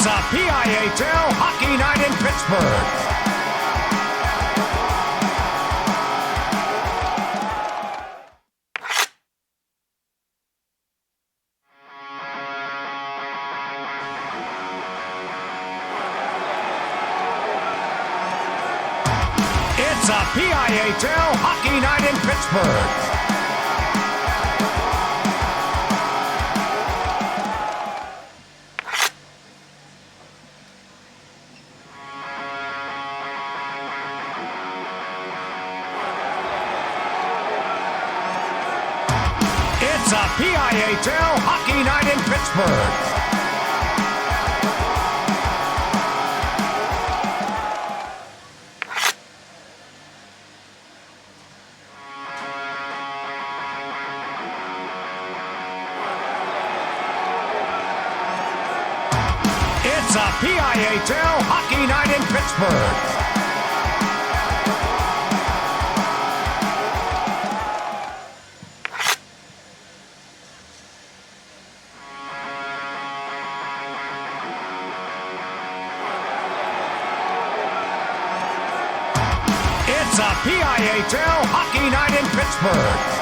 a PIHL Hockey Night in Pittsburgh. It's a PIHL Hockey Night in Pittsburgh. It's a PIHL Hockey Night in Pittsburgh. It's a PIHL Hockey Night in Pittsburgh. It's a PIHL Hockey Night in Pittsburgh.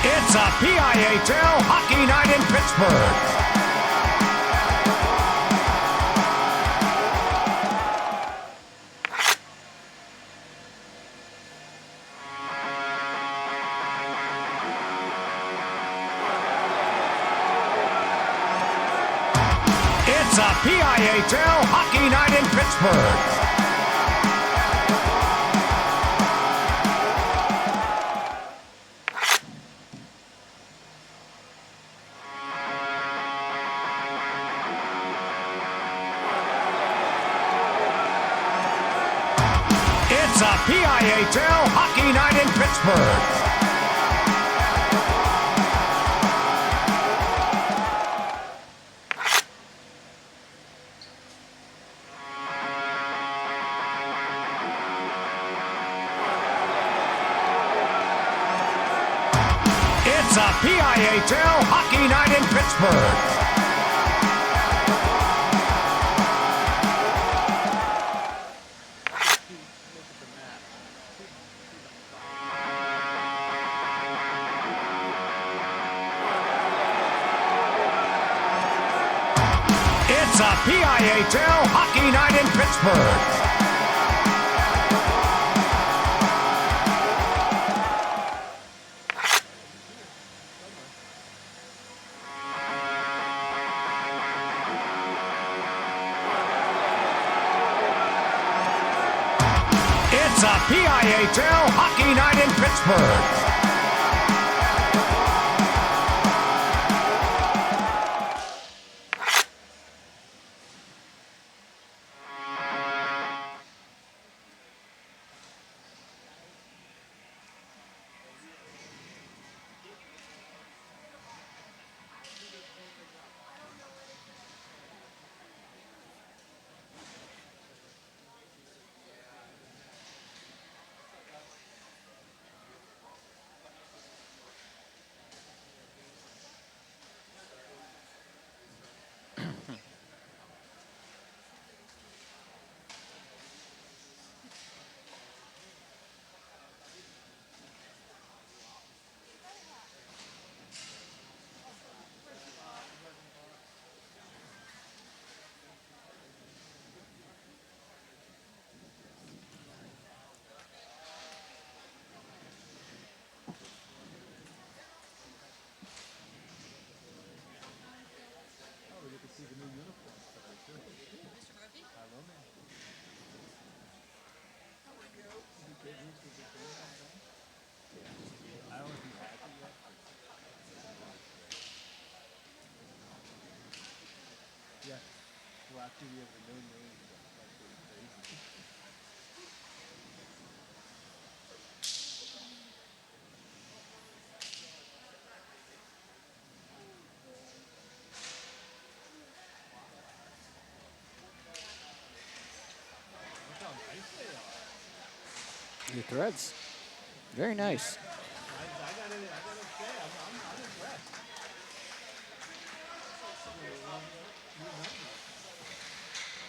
It's a PIHL Hockey Night in Pittsburgh. It's a PIHL Hockey Night in Pittsburgh. It's a PIHL Hockey Night in Pittsburgh. It's a PIHL Hockey Night in Pittsburgh. It's a PIHL Hockey Night in Pittsburgh. It's a PIHL Hockey Night in Pittsburgh. Yeah, well, after we have the no names, that's crazy. The threads. Very nice. I gotta say, I'm impressed.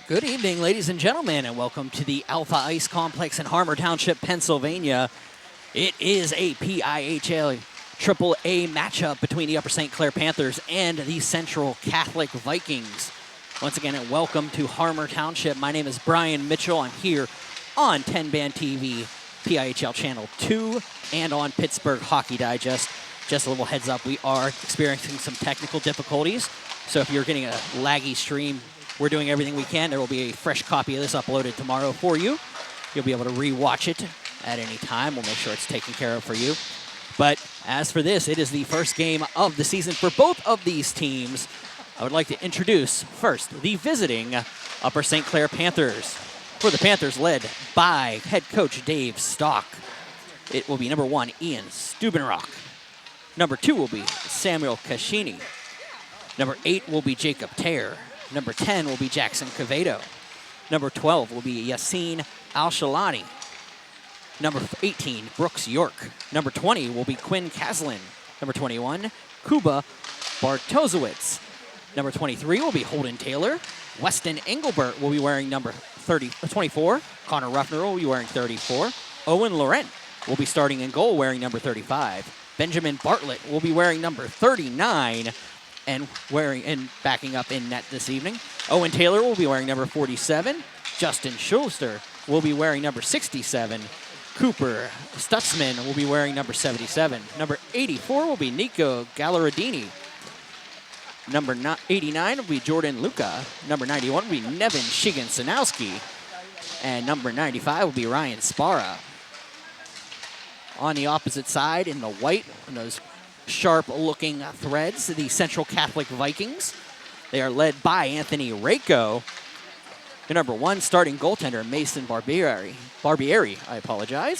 Good evening, ladies and gentlemen, and welcome to the Alpha Ice Complex in Harmer Township, Pennsylvania. It is a PIHL AAA matchup between the Upper St. Clair Panthers and the Central Catholic Vikings. Once again, and welcome to Harmer Township. My name is Brian Mitchell. I'm here on 10 Band TV, PIHL Channel 2, and on Pittsburgh Hockey Digest. Just a little heads up, we are experiencing some technical difficulties, so if you're getting a laggy stream, we're doing everything we can. There will be a fresh copy of this uploaded tomorrow for you. You'll be able to re-watch it at any time. We'll make sure it's taken care of for you. But as for this, it is the first game of the season for both of these teams. I would like to introduce first the visiting Upper St. Clair Panthers. For the Panthers, led by head coach Dave Stock. It will be number 1, Ian Stubenrock. Number 2 will be Samuel Cascini. Number 8 will be Jacob Tehr. Number 10 will be Jackson Cavedo. Number 12 will be Yassine Al-Shalani. Number 18, Brooks York. Number 20 will be Quinn Caslin. Number 21, Kuba Bartozowitz. Number 23 will be Holden Taylor. Weston Engelbert will be wearing number 24. Connor Ruffner will be wearing 34. Owen Laurent will be starting in goal wearing number 35. Benjamin Bartlett will be wearing number 39. And backing up in net this evening, Owen Taylor will be wearing number 47. Justin Schuster will be wearing number 67. Cooper Stutzman will be wearing number 77. Number 84 will be Nico Gallaradini. Number 89 will be Jordan Luca. Number 91 will be Nevin Shigan-Sanowski. And number 95 will be Ryan Spara. On the opposite side in the white, in those sharp-looking threads, the Central Catholic Vikings. They are led by Anthony Rako. The number 1 starting goaltender, Mason Barbieri.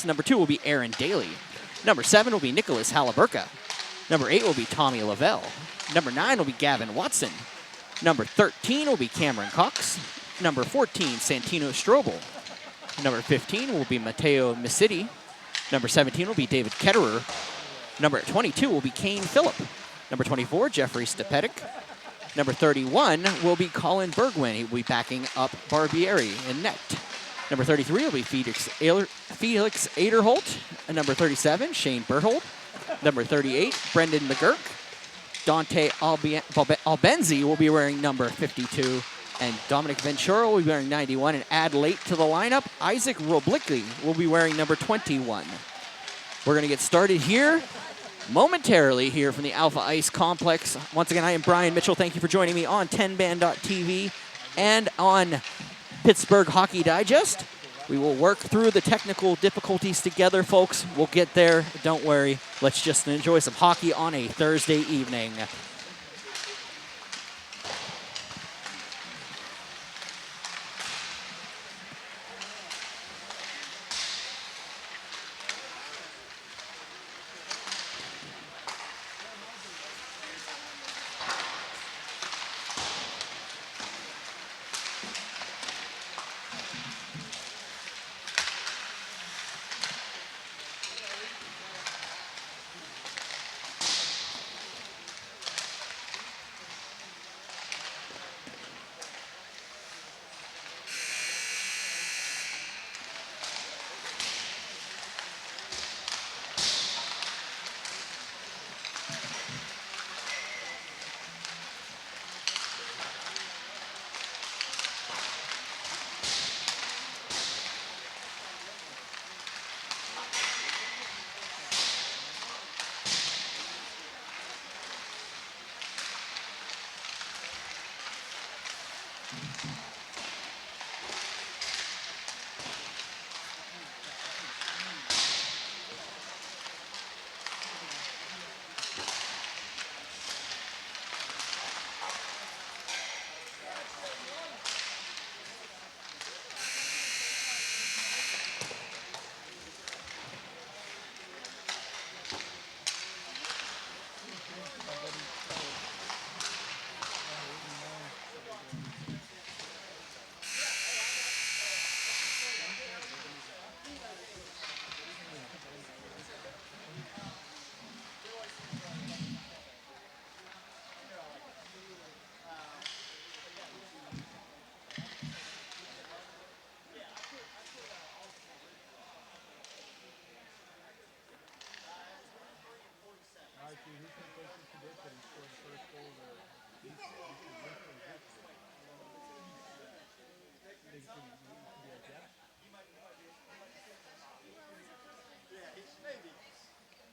Number 2 will be Aaron Daly. Number 7 will be Nicholas Halliburka. Number 8 will be Tommy Lavelle. Number 9 will be Gavin Watson. Number 13 will be Cameron Cox. Number 14, Santino Strobel. Number 15 will be Matteo Misiti. Number 17 will be David Ketterer. Number 22 will be Kane Phillip. Number 24, Jeffrey Stepetic. Number 31 will be Colin Bergwin. He will be backing up Barbieri in net. Number 33 will be Felix Aderholt. And number 37, Shane Berthold. Number 38, Brendan McGurk. Dante Albenzi will be wearing number 52. And Dominic Ventura will be wearing 91. And add late to the lineup, Isaac Roblicki will be wearing number 21. We're going to get started here momentarily here from the Alpha Ice Complex. Once again, I am Brian Mitchell. Thank you for joining me on 10band.tv and on Pittsburgh Hockey Digest. We will work through the technical difficulties together, folks. We'll get there. Don't worry. Let's just enjoy some hockey on a Thursday evening.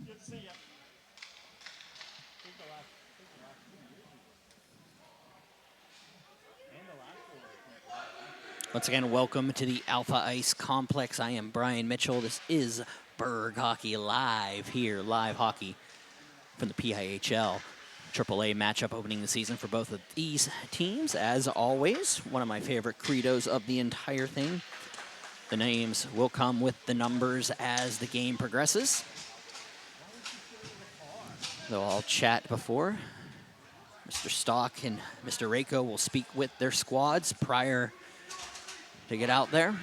Good to see you. I think the last 2 years he was. And the last 4 years. Once again, welcome to the Alpha Ice Complex. I am Brian Mitchell. This is Berg Hockey Live here, live hockey from the PIHL. AAA matchup opening the season for both of these teams. As always, one of my favorite credos of the entire thing. The names will come with the numbers as the game progresses. They'll all chat before. Mr. Stock and Mr. Rako will speak with their squads prior to get out there.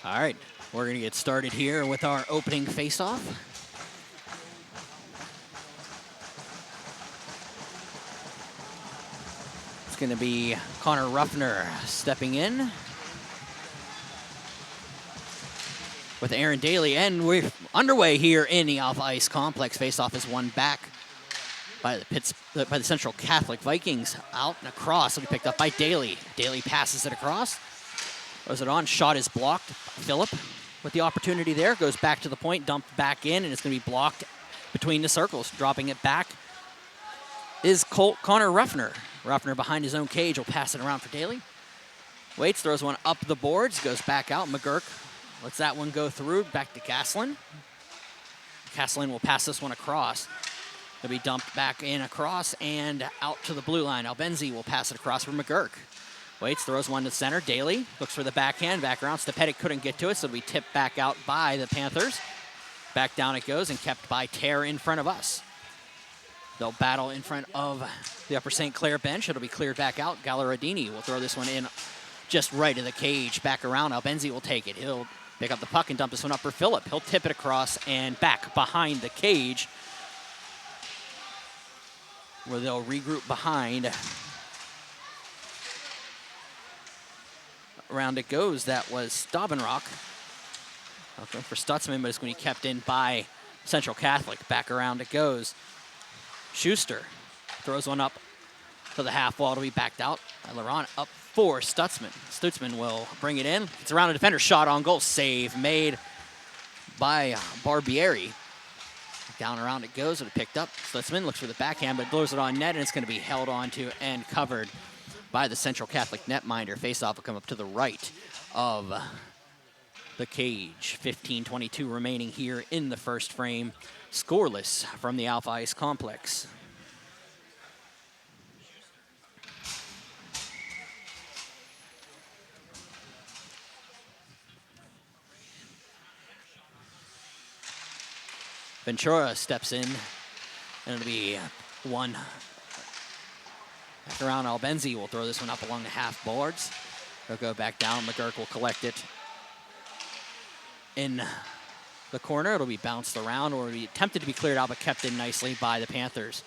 All right, we're going to get started here with our opening faceoff. It's going to be Connor Ruffner stepping in with Aaron Daly, and we're underway here in the Alpha Ice Complex. Faceoff is won back by the Central Catholic Vikings. Out and across, it'll be picked up by Daly. Daly passes it across. Throws it on, shot is blocked. Phillip with the opportunity there, goes back to the point, dumped back in, and it's going to be blocked between the circles. Dropping it back is Connor Ruffner. Ruffner behind his own cage will pass it around for Daly. Waits, throws one up the boards, goes back out. McGurk lets that one go through, back to Caslin. Caslin will pass this one across. It'll be dumped back in across and out to the blue line. Albenzi will pass it across for McGurk. Waits, throws one to center. Daly looks for the backhand, back around. Stepetic couldn't get to it, so it'll be tipped back out by the Panthers. Back down it goes and kept by Tear in front of us. They'll battle in front of the Upper St. Clair bench. It'll be cleared back out. Gallaradini will throw this one in just right of the cage. Back around, Albenzi will take it. He'll pick up the puck and dump this one up for Phillip. He'll tip it across and back behind the cage, where they'll regroup behind. Around it goes. That was Staubenrock. Okay, for Stutzman, but it's going to be kept in by Central Catholic. Back around it goes. Schuster throws one up to the half wall to be backed out by Laurent, up for Stutzman. Stutzman will bring it in. It's around a defender, shot on goal. Save made by Barbieri. Down around it goes. It'll be picked up. Stutzman looks for the backhand, but blows it on net, and it's going to be held onto and covered by the Central Catholic netminder. Faceoff will come up to the right of the cage. 15:22 remaining here in the first frame. Scoreless from the Alpha Ice Complex. Ventura steps in, and it'll be one. Back around, Albenzi will throw this one up along the half boards. They'll go back down. McGurk will collect it in the corner. It'll be bounced around, or it'll be attempted to be cleared out, but kept in nicely by the Panthers.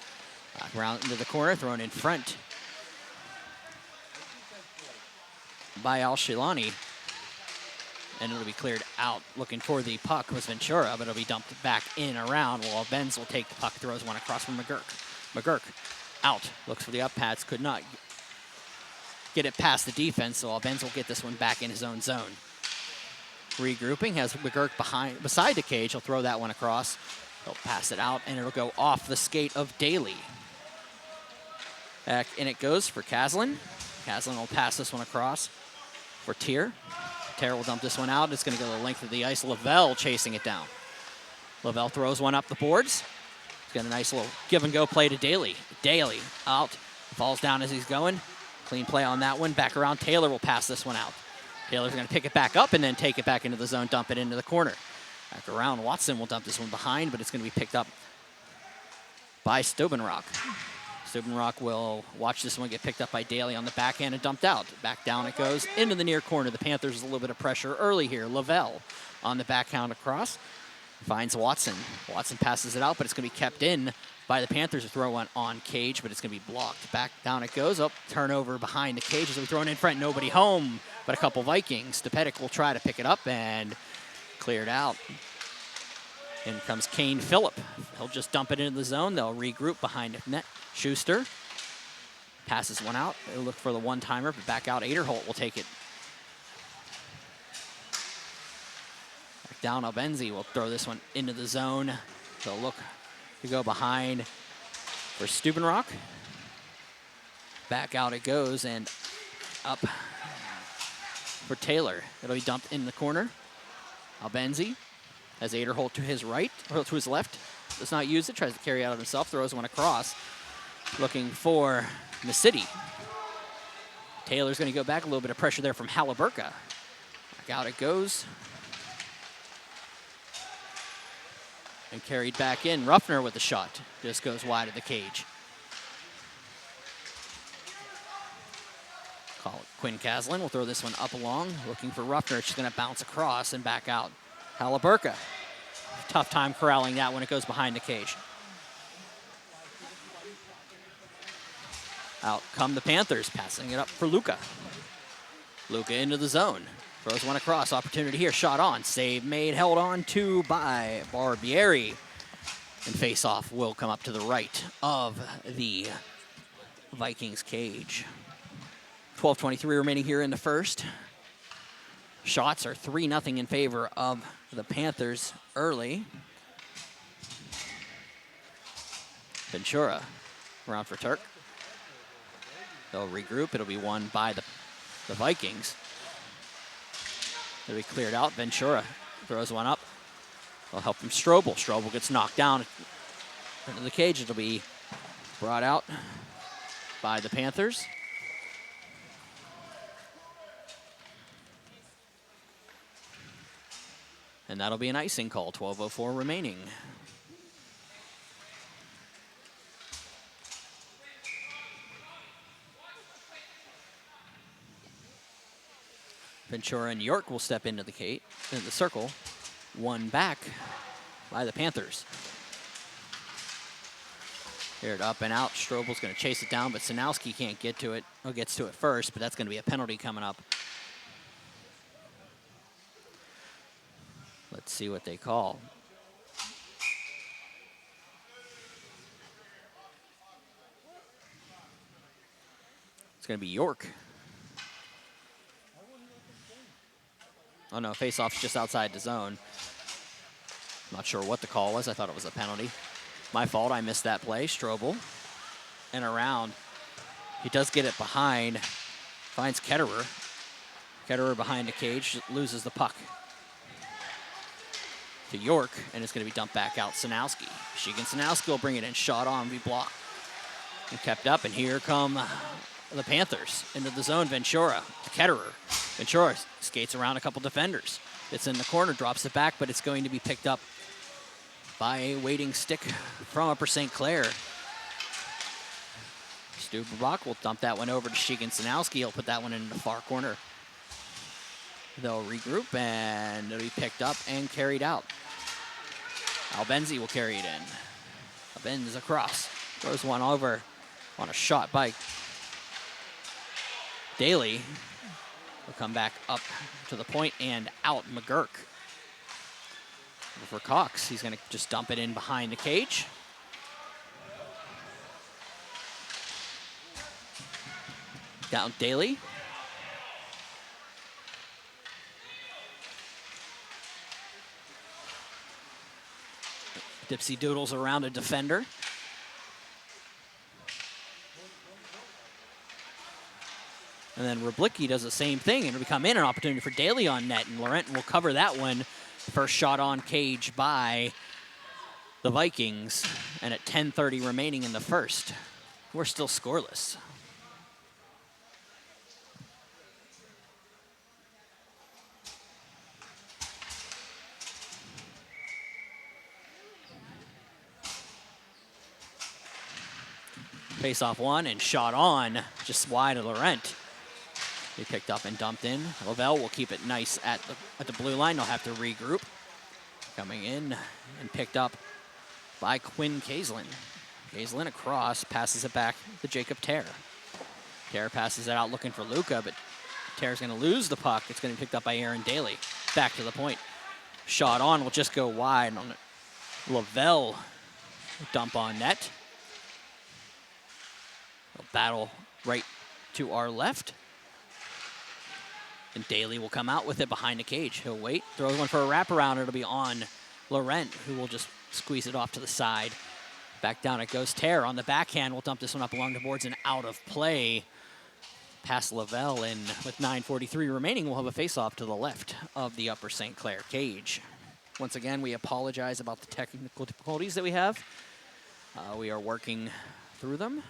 Back around into the corner, thrown in front by Al-Shilani. And it'll be cleared out. Looking for the puck was Ventura, but it'll be dumped back in around. While Benz will take the puck, throws one across from McGurk. McGurk out, looks for the up pads, could not get it past the defense, so Benz will get this one back in his own zone. Regrouping, has McGurk beside the cage. He'll throw that one across. He'll pass it out, and it'll go off the skate of Daly. Back in it goes for Caslin. Caslin will pass this one across for Tear. Tear will dump this one out. It's going to go the length of the ice. Lavelle chasing it down. Lavelle throws one up the boards. Got a nice little give-and-go play to Daly. Daly out, falls down as he's going. Clean play on that one. Back around, Taylor will pass this one out. Taylor's going to pick it back up and then take it back into the zone, dump it into the corner. Back around, Watson will dump this one behind, but it's going to be picked up by Staubenrock. Stubenrock will watch this one get picked up by Daly on the backhand and dumped out. Back down it goes into the near corner. The Panthers a little bit of pressure early here. Lavelle on the backhand across. Finds Watson. Watson passes it out, but it's going to be kept in by the Panthers. Throw one on Cage, but it's going to be blocked. Back down it goes. Up, turnover behind the Cage as we throw it in front. Nobody home, but a couple Vikings. Stepedic will try to pick it up and cleared out. In comes Kane Phillip. He'll just dump it into the zone. They'll regroup behind net. Schuster passes one out. They'll look for the one-timer, but back out. Aderholt will take it. Back down, Albenzi will throw this one into the zone. They'll look to go behind for Stubenrock. Back out it goes and up for Taylor. It'll be dumped in the corner. Albenzi has Aderholt to his right, or to his left. Does not use it, tries to carry out himself, throws one across. Looking for City. Taylor's going to go back. A little bit of pressure there from Halliburka. Back out it goes. And carried back in. Ruffner with the shot. Just goes wide of the cage. Call it Quinn Caslin. Will throw this one up along. Looking for Ruffner. She's going to bounce across and back out. Halliburka. Tough time corralling that when it goes behind the cage. Out come the Panthers, passing it up for Luca. Luca into the zone. Throws one across. Opportunity here. Shot on. Save made. Held on to by Barbieri. And face-off will come up to the right of the Vikings cage. 12:23 remaining here in the first. Shots are 3-0 in favor of the Panthers early. Ventura around for Turk. They'll regroup. It'll be won by the Vikings. It'll be cleared out. Ventura throws one up. They'll help from Strobel. Strobel gets knocked down into the cage. It'll be brought out by the Panthers. And that'll be an icing call. 12:04 remaining. Ventura and York will step into the circle. One back by the Panthers. Cleared up and out. Strobel's going to chase it down, but Sanowski can't get to it. Well, gets to it first, but that's going to be a penalty coming up. Let's see what they call. It's going to be York. Oh no, face-off's just outside the zone. Not sure what the call was. I thought it was a penalty. My fault, I missed that play. Strobel and around. He does get it behind. Finds Ketterer. Ketterer behind the cage, loses the puck to York, and it's going to be dumped back out. Sanowski. Sheegan Sanowski will bring it in. Shot on, be blocked. And kept up, and here come the Panthers into the zone. Ventura to Ketterer. Ventura skates around a couple defenders. It's in the corner, drops it back, but it's going to be picked up by a waiting stick from Upper St. Clair. Stubenrock will dump that one over to Sheegan Sanowski. He'll put that one in the far corner. They'll regroup, and it'll be picked up and carried out. Albenzi will carry it in. Albenzi across. Throws one over on a shot by Daly. Will come back up to the point and out. McGurk. For Cox, he's going to just dump it in behind the cage. Down Daly. Dipsy doodles around a defender. And then Rablicki does the same thing, and it'll become in an opportunity for Daly on net, and Laurent will cover that one. First shot on cage by the Vikings, and at 10:30 remaining in the first, we're still scoreless. Face off one and shot on, just wide of Laurent. He picked up and dumped in. Lavelle will keep it nice at the blue line. They'll have to regroup. Coming in and picked up by Quinn Kaislin. Kaislin across, passes it back to Jacob Tear. Tear passes it out looking for Luca, but Tear's going to lose the puck. It's going to be picked up by Aaron Daly. Back to the point. Shot on will just go wide on Lavelle. Dump on net. They'll battle right to our left. And Daly will come out with it behind the cage. He'll wait, throws one for a wraparound. It'll be on Laurent, who will just squeeze it off to the side. Back down it goes. Tear on the backhand. We'll dump this one up along the boards and out of play. Past Lavelle, and with 9:43 remaining, we'll have a face-off to the left of the Upper St. Clair cage. Once again, we apologize about the technical difficulties that we have. We are working through them.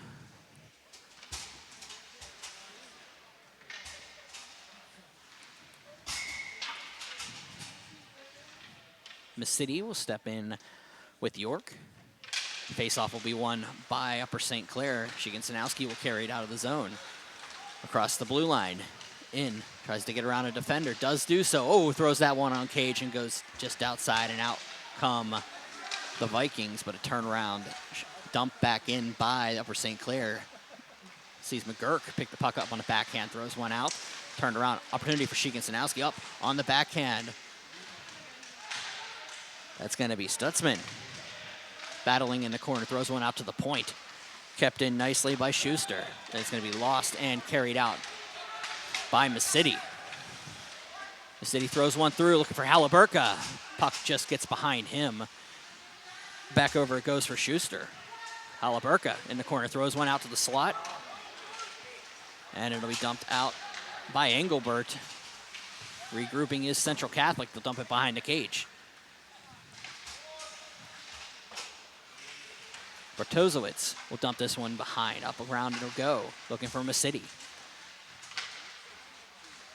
Miss City will step in with York. Face-off will be won by Upper St. Clair. Shigensanowski will carry it out of the zone. Across the blue line. In. Tries to get around a defender. Does do so. Oh, throws that one on cage and goes just outside, and out come the Vikings. But a turnaround dump back in by Upper St. Clair. Sees McGurk pick the puck up on the backhand. Throws one out. Turned around. Opportunity for Shigensanowski up on the backhand. That's going to be Stutzman. Battling in the corner. Throws one out to the point. Kept in nicely by Schuster. It's going to be lost and carried out by Masidi. Masidi throws one through, looking for Halliburka. Puck just gets behind him. Back over it goes for Schuster. Halliburka in the corner, throws one out to the slot. And it'll be dumped out by Engelbert. Regrouping is Central Catholic. They'll dump it behind the cage. Bartozowitz will dump this one behind. Up around it'll go. Looking for Masidi.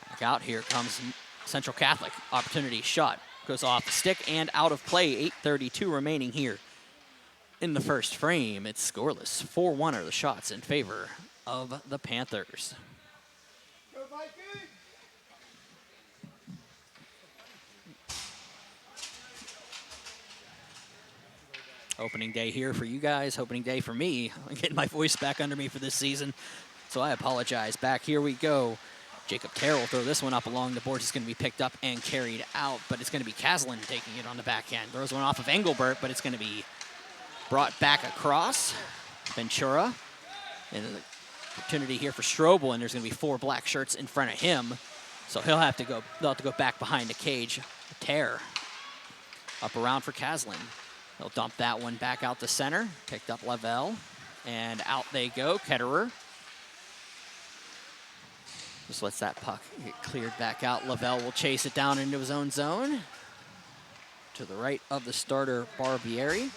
Back out here comes Central Catholic. Opportunity shot. Goes off the stick and out of play. 8:32 remaining here in the first frame. It's scoreless. 4-1 are the shots in favor of the Panthers. Go Vikings! Opening day here for you guys, opening day for me. I'm getting my voice back under me for this season, so I apologize. Back here we go. Jacob Terrell will throw this one up along the boards. It's going to be picked up and carried out, but it's going to be Kaslin taking it on the backhand. Throws one off of Engelbert, but it's going to be brought back across. Ventura, and an opportunity here for Strobel, and there's going to be 4 black shirts in front of him, so they'll have to go back behind the cage. Tear up around for Kaslin. They'll dump that one back out the center. Picked up Lavelle. And out they go. Ketterer. Just lets that puck get cleared back out. Lavelle will chase it down into his own zone. To the right of the starter, Barbieri.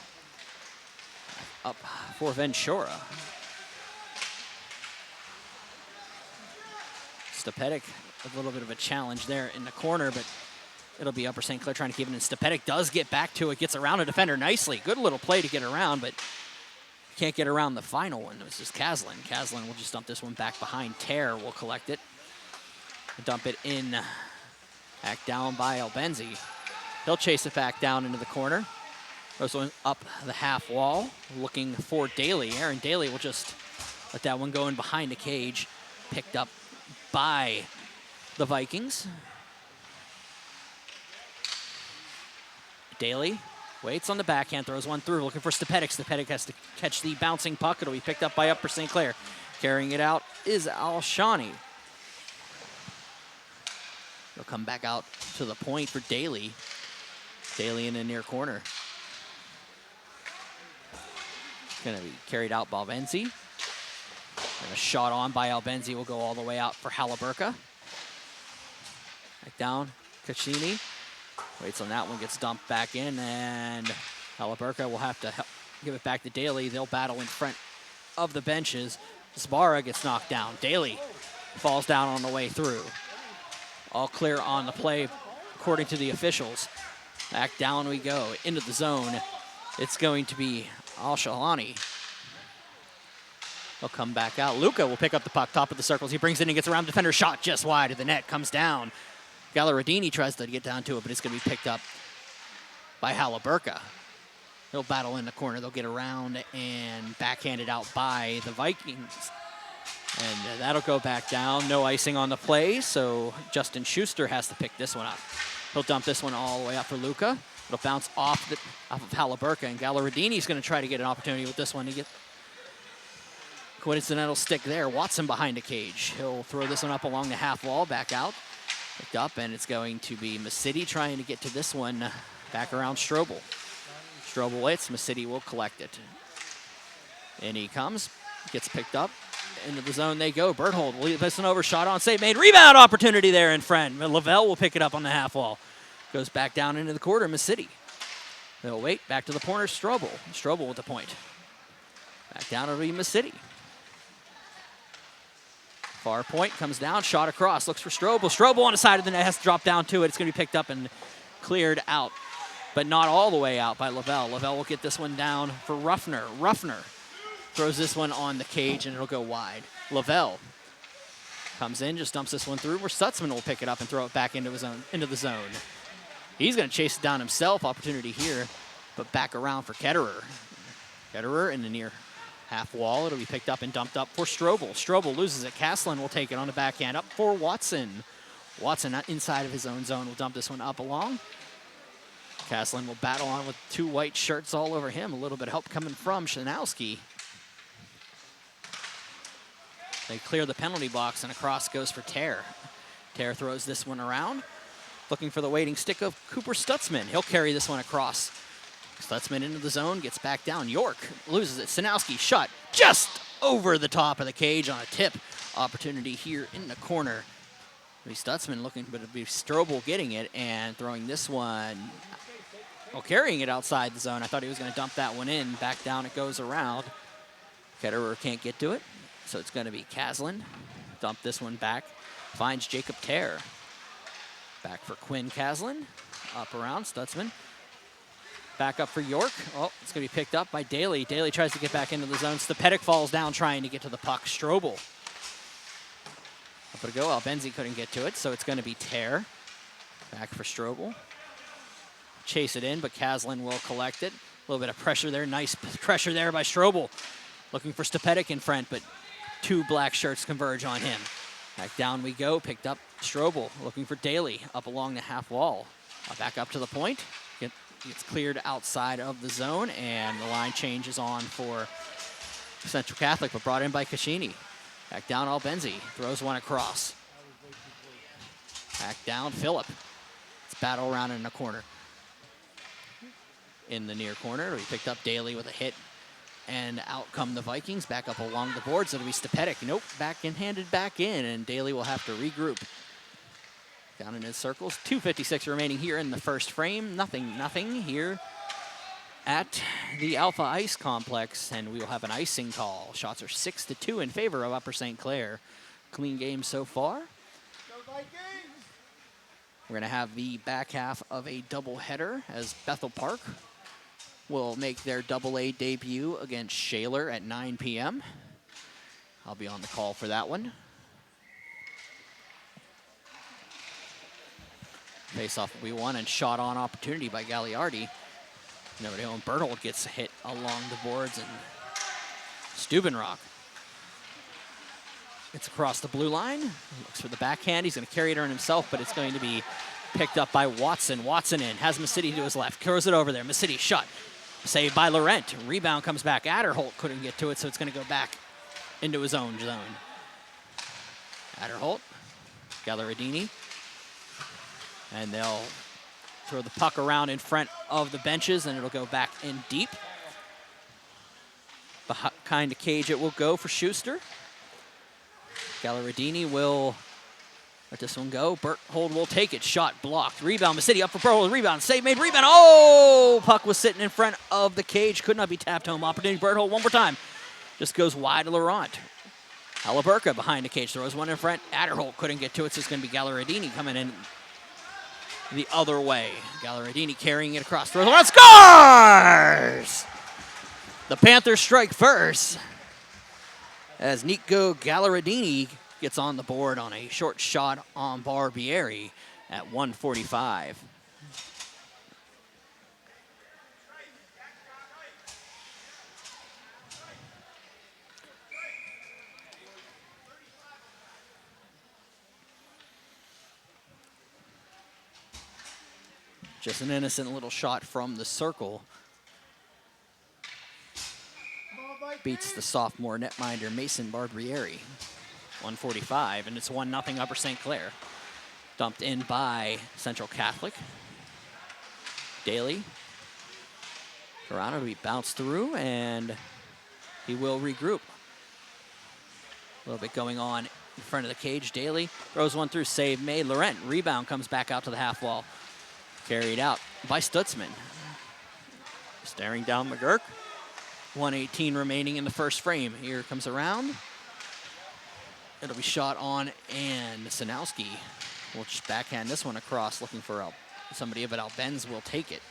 Up for Ventura. Stepetic, a little bit of a challenge there in the corner, but it'll be Upper St. Clair trying to keep it in. Stepetic does get back to it, gets around a defender nicely. Good little play to get around, but can't get around the final one. This is Kaslin. Kaslin will just dump this one back behind. Tear will collect it. Dump it in. Back down by Albenzi. He'll chase it back down into the corner. Throws one up the half wall, looking for Daly. Aaron Daly will just let that one go in behind the cage. Picked up by the Vikings. Daly waits on the backhand, throws one through, looking for Stepetic. Stepetic has to catch the bouncing puck. It'll be picked up by Upper St. Clair. Carrying it out is Alshani. He'll come back out to the point for Daly. Daly in the near corner. Going to be carried out by Albenzi. And a shot on by Albenzi will go all the way out for Halliburka. Back down, Caccini. Waits on that one, gets dumped back in, and Halliburka will have to give it back to Daly. They'll battle in front of the benches. Zbara gets knocked down. Daly falls down on the way through. All clear on the play, according to the officials. Back down we go, into the zone. It's going to be Al-Shalani. He'll come back out. Luca will pick up the puck, top of the circles. He brings it in and gets around the defender. Shot just wide of the net, comes down. Galleradini tries to get down to it, but it's going to be picked up by Halaburka. He'll battle in the corner. They'll get around and backhanded out by the Vikings. And that'll go back down. No icing on the play, so Justin Schuster has to pick this one up. He'll dump this one all the way up for Luca. It'll bounce off of Halaburka, and Galleradini's going to try to get an opportunity with this one to get coincidental stick there. Watson behind the cage. He'll throw this one up along the half wall, back out. Picked up, and it's going to be Masidi trying to get to this one back around Strobel. Strobel waits. Masidi will collect it. And he comes, gets picked up. Into the zone they go. Berthold will leave this one over. Shot on save made. Rebound opportunity there in front. Lavelle will pick it up on the half wall. Goes back down into the quarter. Masidi. They'll wait. Back to the corner. Strobel. Strobel with the point. Back down it'll be Masidi. Far point comes down. Shot across. Looks for Strobel. Strobel on the side of the net has to drop down to it. It's going to be picked up and cleared out, but not all the way out by Lavelle. Lavelle will get this one down for Ruffner. Ruffner throws this one on the cage, and it'll go wide. Lavelle comes in, just dumps this one through, where Stutzman will pick it up and throw it back into the zone. He's going to chase it down himself. Opportunity here, but back around for Ketterer. Ketterer in the near half wall. It'll be picked up and dumped up for Strobel. Strobel loses it. Caslin will take it on the backhand up for Watson. Watson inside of his own zone will dump this one up along. Caslin will battle on with two white shirts all over him. A little bit of help coming from Shanowski. They clear the penalty box, and across goes for Tear. Tear throws this one around, looking for the waiting stick of Cooper Stutzman. He'll carry this one across. Stutzman into the zone, gets back down. York loses it. Sanowski shot just over the top of the cage on a tip. Opportunity here in the corner. Stutzman looking, but it'll be Strobel getting it and throwing this one, carrying it outside the zone. I thought he was going to dump that one in. Back down it goes around. Ketterer can't get to it. So it's going to be Caslin. Dump this one back. Finds Jacob Tear. Back for Quinn Caslin. Up around Stutzman. Back up for York. Oh, it's going to be picked up by Daly. Daly tries to get back into the zone. Stepedic falls down trying to get to the puck. Strobel. Up it go. Albenzi couldn't get to it, so it's going to be Tear. Back for Strobel. Chase it in, but Caslin will collect it. A little bit of pressure there. Nice pressure there by Strobel. Looking for Stepedic in front, but two black shirts converge on him. Back down we go. Picked up Strobel. Looking for Daly up along the half wall. Back up to the point. Gets cleared outside of the zone, and the line changes on for Central Catholic, but brought in by Caccini. Back down Albenzi. Throws one across. Back down Phillip. It's battle around in the corner. In the near corner, we picked up Daly with a hit. And out come the Vikings, back up along the boards. It'll be Stepedic. Nope, back and handed back in, and Daly will have to regroup. Down in his circles. 2:56 remaining here in the first frame. Nothing here at the Alpha Ice Complex, and we will have an icing call. Shots are 6-2 in favor of Upper St. Clair. Clean game so far. We're going to have the back half of a doubleheader as Bethel Park will make their AA debut against Shaler at 9 p.m. I'll be on the call for that one. Face-off will be won, and shot on opportunity by Gagliardi. Nobody home. Berthold gets a hit along the boards, and Stubenrock. It's across the blue line. Looks for the backhand. He's going to carry it on himself, but it's going to be picked up by Watson. Watson in. Has Masidi to his left. Throws it over there. Masidi shot. Saved by Laurent. Rebound comes back. Adderholt couldn't get to it, so it's going to go back into his own zone. Adderholt. Galleradini. And they'll throw the puck around in front of the benches, and it'll go back in deep. Behind the cage it will go for Schuster. Galleradini will let this one go. Berthold will take it. Shot blocked. Rebound. Masidi up for Berthold. Rebound. Save made. Rebound. Oh! Puck was sitting in front of the cage. Could not be tapped home. Opportunity. Berthold one more time. Just goes wide to Laurent. Halaburka behind the cage. Throws one in front. Adderholt couldn't get to it, so it's going to be Galleradini coming in the other way. Galleradini carrying it across. Throws one. Scores! The Panthers strike first. as Nico Gallaradini gets on the board on a short shot on Barbieri at 145. Just an innocent little shot from the circle. Beats the sophomore netminder Mason Barbieri. 145, and it's 1-0 Upper St. Clair. Dumped in by Central Catholic. Daly. Toronto to be bounced through, and he will regroup. A little bit going on in front of the cage. Daly throws one through, save made. Laurent, rebound, comes back out to the half wall. Carried out by Stutzman. Staring down McGurk. 1:18 remaining in the first frame. Here comes around. It'll be shot on, and Sanowski will just backhand this one across, looking for somebody, but Albenz will take it.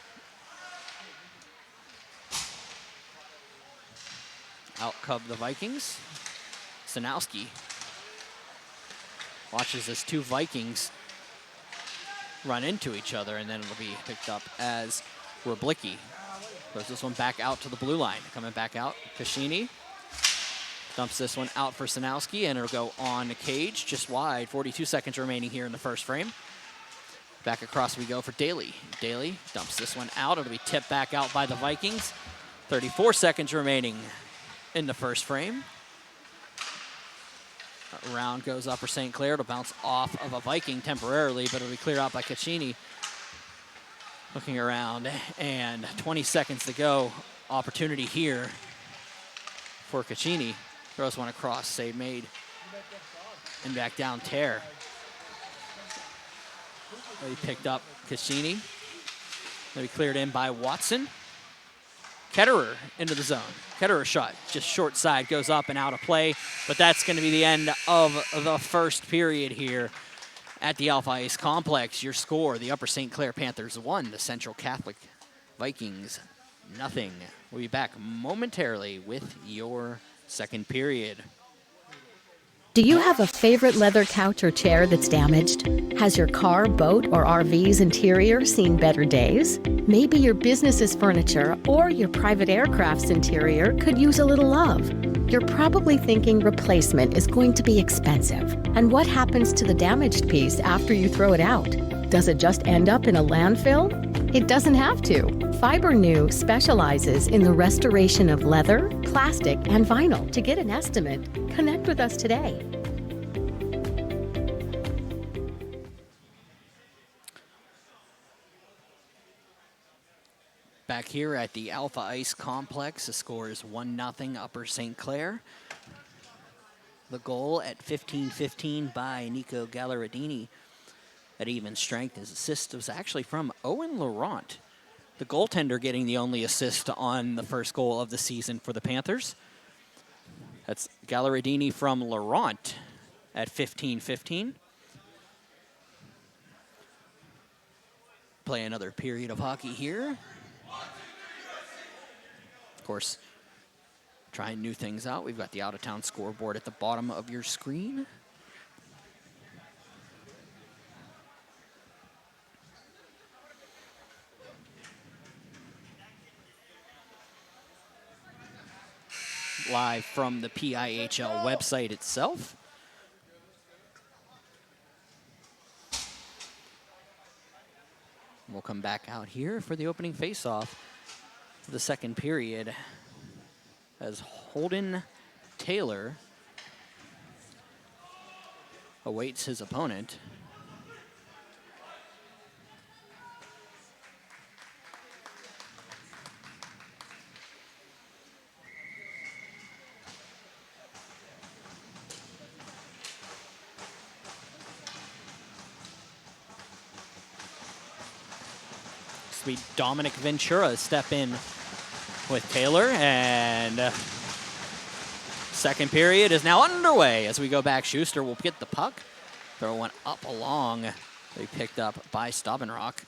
Out cub the Vikings. Sanowski watches as two Vikings run into each other, and then it'll be picked up as Wrblicki throws this one back out to the blue line. Coming back out, Caccini dumps this one out for Sanowski, and it'll go on the cage, just wide. 42 seconds remaining here in the first frame. Back across we go for Daly. Daly dumps this one out. It'll be tipped back out by the Vikings. 34 seconds remaining in the first frame. Round goes Upper St. Clair. It'll bounce off of a Viking temporarily, but it'll be cleared out by Caccini. Looking around, and 20 seconds to go. Opportunity here for Caccini. Throws one across, save made. And back down, Tear. He picked up Caccini. They'll be cleared in by Watson. Ketterer into the zone. Ketterer shot, just short side, goes up and out of play. But that's going to be the end of the first period here at the Alpha Ice Complex. Your score, the Upper St. Clair Panthers 1, the Central Catholic Vikings 0. We'll be back momentarily with your second period. Do you have a favorite leather couch or chair that's damaged? Has your car, boat, or RV's interior seen better days? Maybe your business's furniture or your private aircraft's interior could use a little love. You're probably thinking replacement is going to be expensive. And what happens to the damaged piece after you throw it out? Does it just end up in a landfill? It doesn't have to. FiberNew specializes in the restoration of leather, plastic, and vinyl. To get an estimate, connect with us today. Back here at the Alpha Ice Complex, the score is 1-0 Upper St. Clair. The goal at 15-15 by Nico Gallaradini at even strength. His assist was actually from Owen Laurent, the goaltender, getting the only assist on the first goal of the season for the Panthers. That's Gallaradini from Laurent at 15-15. Play another period of hockey here. Of course, trying new things out. We've got the out-of-town scoreboard at the bottom of your screen. Live from the PIHL website itself. We'll come back out here for the opening faceoff for the second period as Holden Taylor awaits his opponent. Sweet Dominic Ventura step in with Taylor, and second period is now underway as we go back. Schuster will get the puck, throw one up along. They picked up by Staubenrock.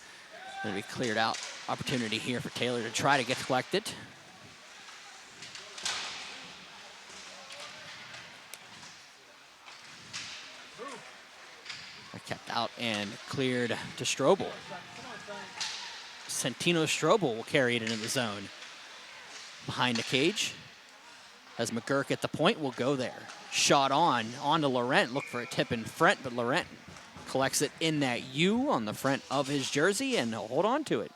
It'll be cleared out. Opportunity here for Taylor to try to get collected. Kept out and cleared to Strobel. Santino Strobel will carry it into the zone. Behind the cage, as McGurk at the point will go there. Shot on to Laurent. Look for a tip in front, but Laurent collects it in that U on the front of his jersey, and he'll hold on to it.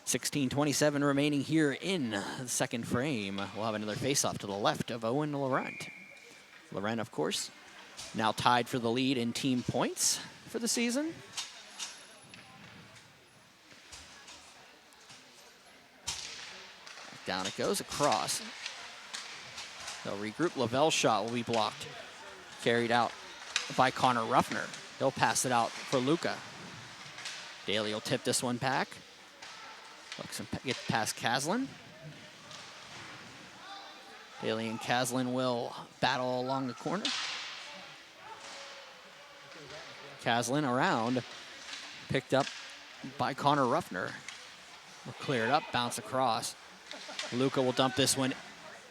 16:27 remaining here in the second frame. We'll have another face-off to the left of Owen Laurent. Laurent, of course, now tied for the lead in team points for the season. Back down it goes, across. They'll regroup. Lavelle's shot will be blocked. Carried out by Connor Ruffner. He'll pass it out for Luca. Daly will tip this one back. Looks and get past Caslin. Daly and Caslin will battle along the corner. Caslin around. Picked up by Connor Ruffner. Will clear it up, bounce across. Luca will dump this one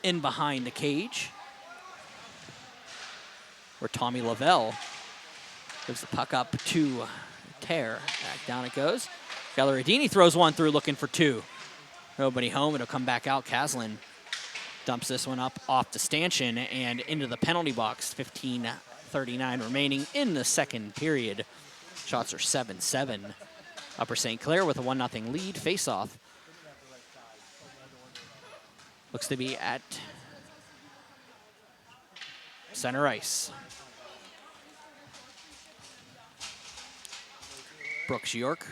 in behind the cage, where Tommy Lavelle gives the puck up to Tear. Back down it goes. Galleradini throws one through, looking for two. Nobody home. It'll come back out. Caslin dumps this one up off the stanchion and into the penalty box. 15:39 remaining in the second period. Shots are 7-7. Upper St. Clair with a 1-0 lead. Face-off looks to be at center ice. Brooks York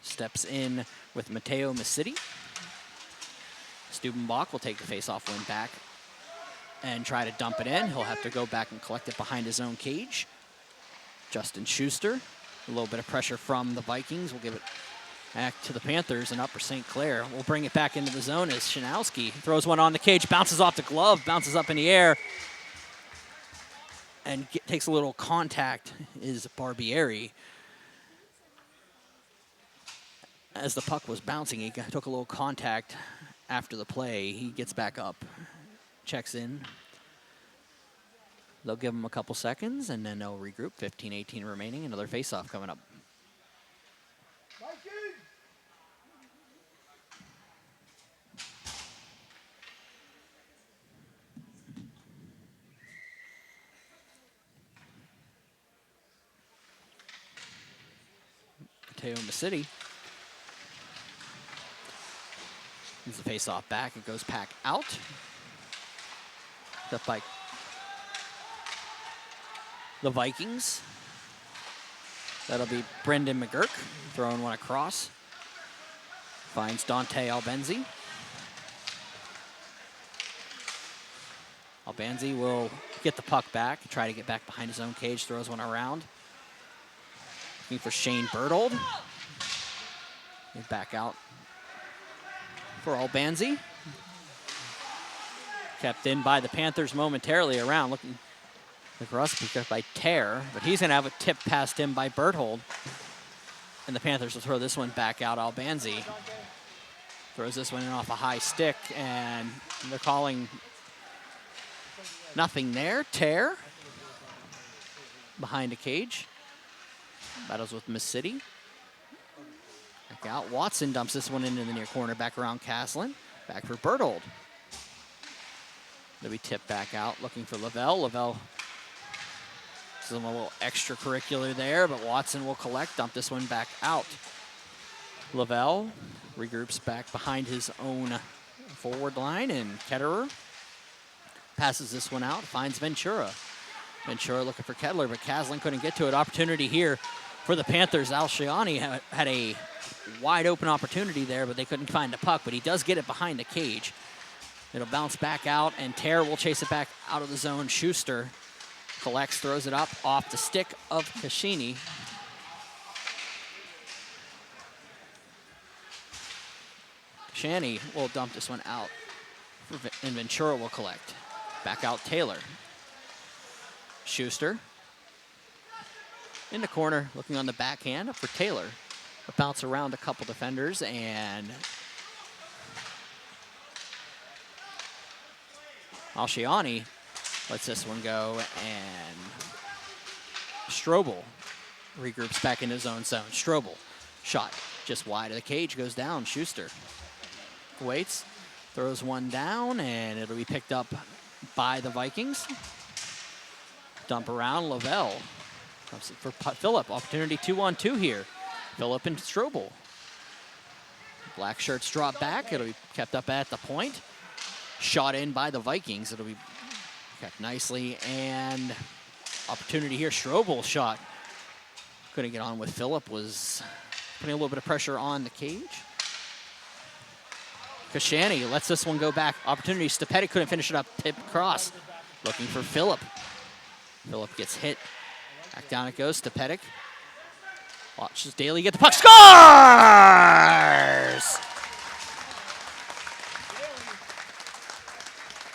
steps in with Matteo Masidi. Stubenbach will take the face-off win back and try to dump it in. He'll have to go back and collect it behind his own cage. Justin Schuster, a little bit of pressure from the Vikings. Will give it back to the Panthers, and Upper St. Clair will bring it back into the zone as Shanowski throws one on the cage, bounces off the glove, bounces up in the air, and takes a little contact, is Barbieri. As the puck was bouncing, he took a little contact after the play. He gets back up, checks in. They'll give him a couple seconds, and then they'll regroup. 15:18 remaining, another face-off coming up. Mateo Masidi. He's the face-off back. It goes back out. Up by the Vikings. That'll be Brendan McGurk throwing one across. Finds Dante Albenzi. Albenzi will get the puck back, try to get back behind his own cage, throws one around. Looking for Shane Berthold. Get back out for Albanzi. Kept in by the Panthers momentarily around, looking across because by Tear, but he's gonna have a tip past him by Berthold. And the Panthers will throw this one back out. Albanzi throws this one in off a high stick, and they're calling nothing there. Tear behind a cage. Battles with Miss City. Back out. Watson dumps this one into the near corner, back around Caslin. Back for Berthold. They'll be tipped back out, looking for Lavelle. Lavelle, some a little extracurricular there, but Watson will collect, dump this one back out. Lavelle regroups back behind his own forward line, and Ketterer passes this one out, finds Ventura. Ventura looking for Kedler, but Caslin couldn't get to it. Opportunity here for the Panthers. Alshiani had a wide open opportunity there, but they couldn't find the puck, but he does get it behind the cage. It'll bounce back out, and Tear will chase it back out of the zone. Schuster collects, throws it up off the stick of Cassini. Shani will dump this one out, and Ventura will collect. Back out Taylor. Schuster in the corner, looking on the backhand up for Taylor. A bounce around a couple defenders, and Alshiani lets this one go, and Strobel regroups back in his own zone. Strobel, shot just wide of the cage, goes down. Schuster waits, throws one down, and it'll be picked up by the Vikings. Dump around, Lavelle comes for Phillip. Opportunity 2-on-2 here. Phillip and Strobel. Black shirts drop back. It'll be kept up at the point. Shot in by the Vikings. It'll be kept nicely, and opportunity here. Strobel shot. Couldn't get on with Phillip. Was putting a little bit of pressure on the cage. Kashani lets this one go back. Opportunity. Stepetti couldn't finish it up. Tip cross. Looking for Phillip. Phillip gets hit. Back down it goes. Stepetti. Watches Daly get the puck. Scores!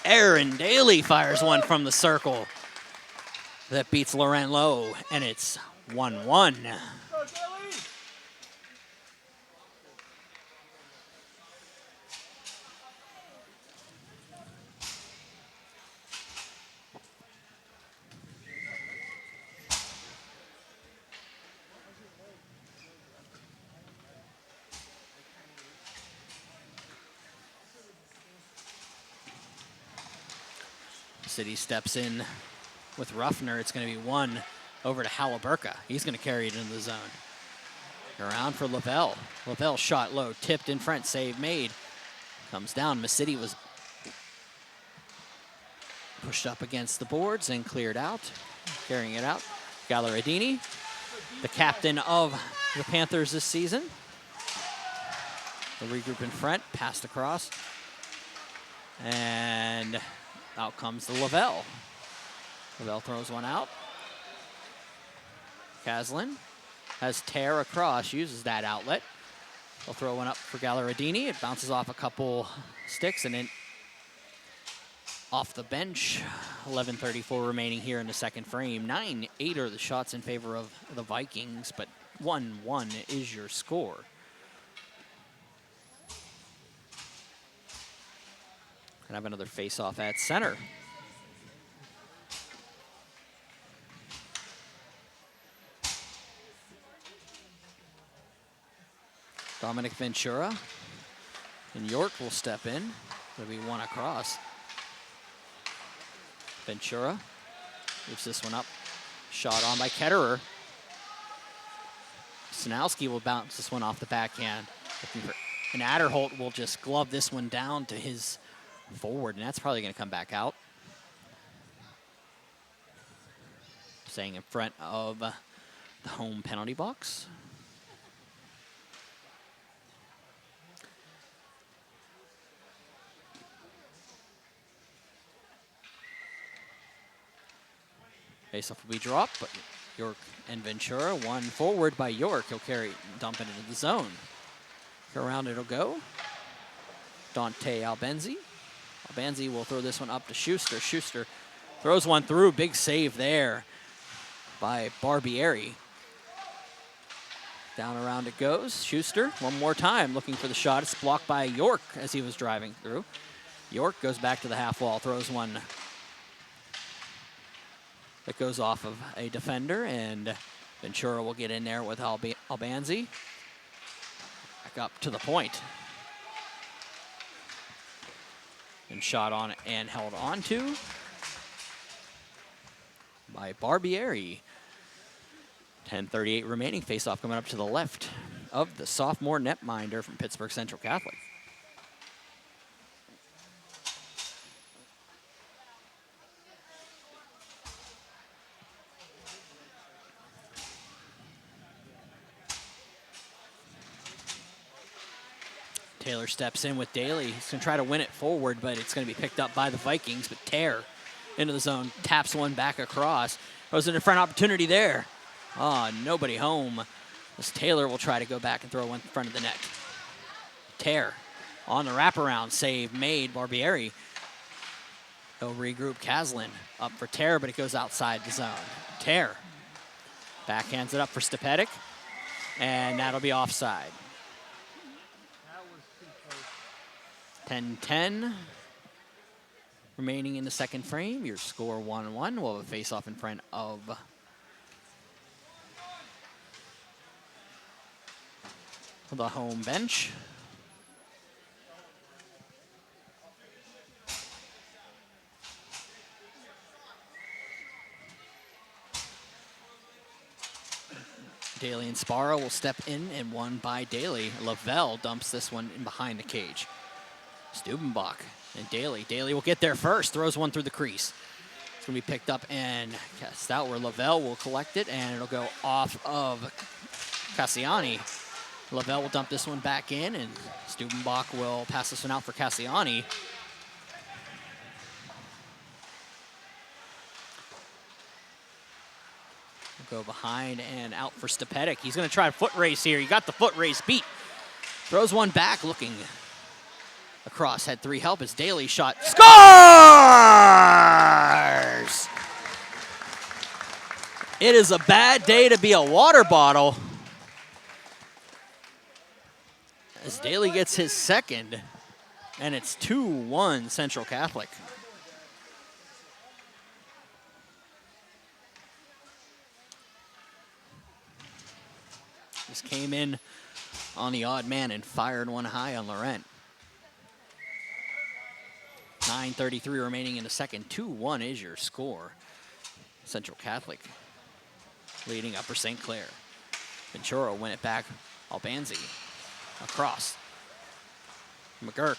Aaron Daly fires one from the circle. That beats Laurent Lowe, and it's 1-1. City steps in with Ruffner. It's going to be one over to Halliburka. He's going to carry it into the zone. Around for Lavelle. Lavelle shot low, tipped in front, save made. Comes down. City was pushed up against the boards and cleared out. Carrying it out. Galleradini, the captain of the Panthers this season. The regroup in front, passed across. And out comes the Lavelle. Lavelle throws one out. Caslin has Tear across, uses that outlet. They'll throw one up for Galleradini. It bounces off a couple sticks and then off the bench. 11:34 remaining here in the second frame. 9-8 are the shots in favor of the Vikings, but 1-1 is your score. And have another face-off at center. Dominic Ventura and York will step in. There'll be one across. Ventura moves this one up. Shot on by Ketterer. Sanowski will bounce this one off the backhand. And Adderholt will just glove this one down to his forward, and that's probably going to come back out. Staying in front of the home penalty box. Faceoff will be dropped, but York and Ventura, one forward by York. He'll carry, dump it into the zone. Around it'll go. Dante Albenzi. Albenzi will throw this one up to Schuster. Schuster throws one through. Big save there by Barbieri. Down around it goes. Schuster, one more time, looking for the shot. It's blocked by York as he was driving through. York goes back to the half wall, throws one that goes off of a defender, and Ventura will get in there with Albanzi. Back up to the point. And shot on and held onto by Barbieri. 10:38 remaining. Face-off coming up to the left of the sophomore netminder from Pittsburgh Central Catholic. Taylor steps in with Daly. He's going to try to win it forward, but it's going to be picked up by the Vikings. But Tear into the zone, taps one back across. Goes in front opportunity there. Nobody home. As Taylor will try to go back and throw one in front of the net. Tear on the wraparound, save made. Barbieri. He'll regroup. Caslin up for Tear, but it goes outside the zone. Tear backhands it up for Stepetic, and that'll be offside. 10-10 remaining in the second frame. Your score 1-1. We'll have a face-off in front of the home bench. Daly and Sparrow will step in, and one by Daly. Lavelle dumps this one in behind the cage. Stubenbach and Daly. Daly will get there first, throws one through the crease. It's going to be picked up and cast out where Lavelle will collect it, and it'll go off of Cassiani. Lavelle will dump this one back in, and Stubenbach will pass this one out for Cassiani. Go behind and out for Stepetic. He's going to try a foot race here. He got the foot race beat. Throws one back, looking across. Had 3 help. His Daly shot. Scores! It is a bad day to be a water bottle, as Daly gets his second, and it's 2-1 Central Catholic. Just came in on the odd man and fired one high on Laurent. 9:33 remaining in the second. 2-1 is your score. Central Catholic leading Upper St. Clair. Ventura win it back. Albanzi across. McGurk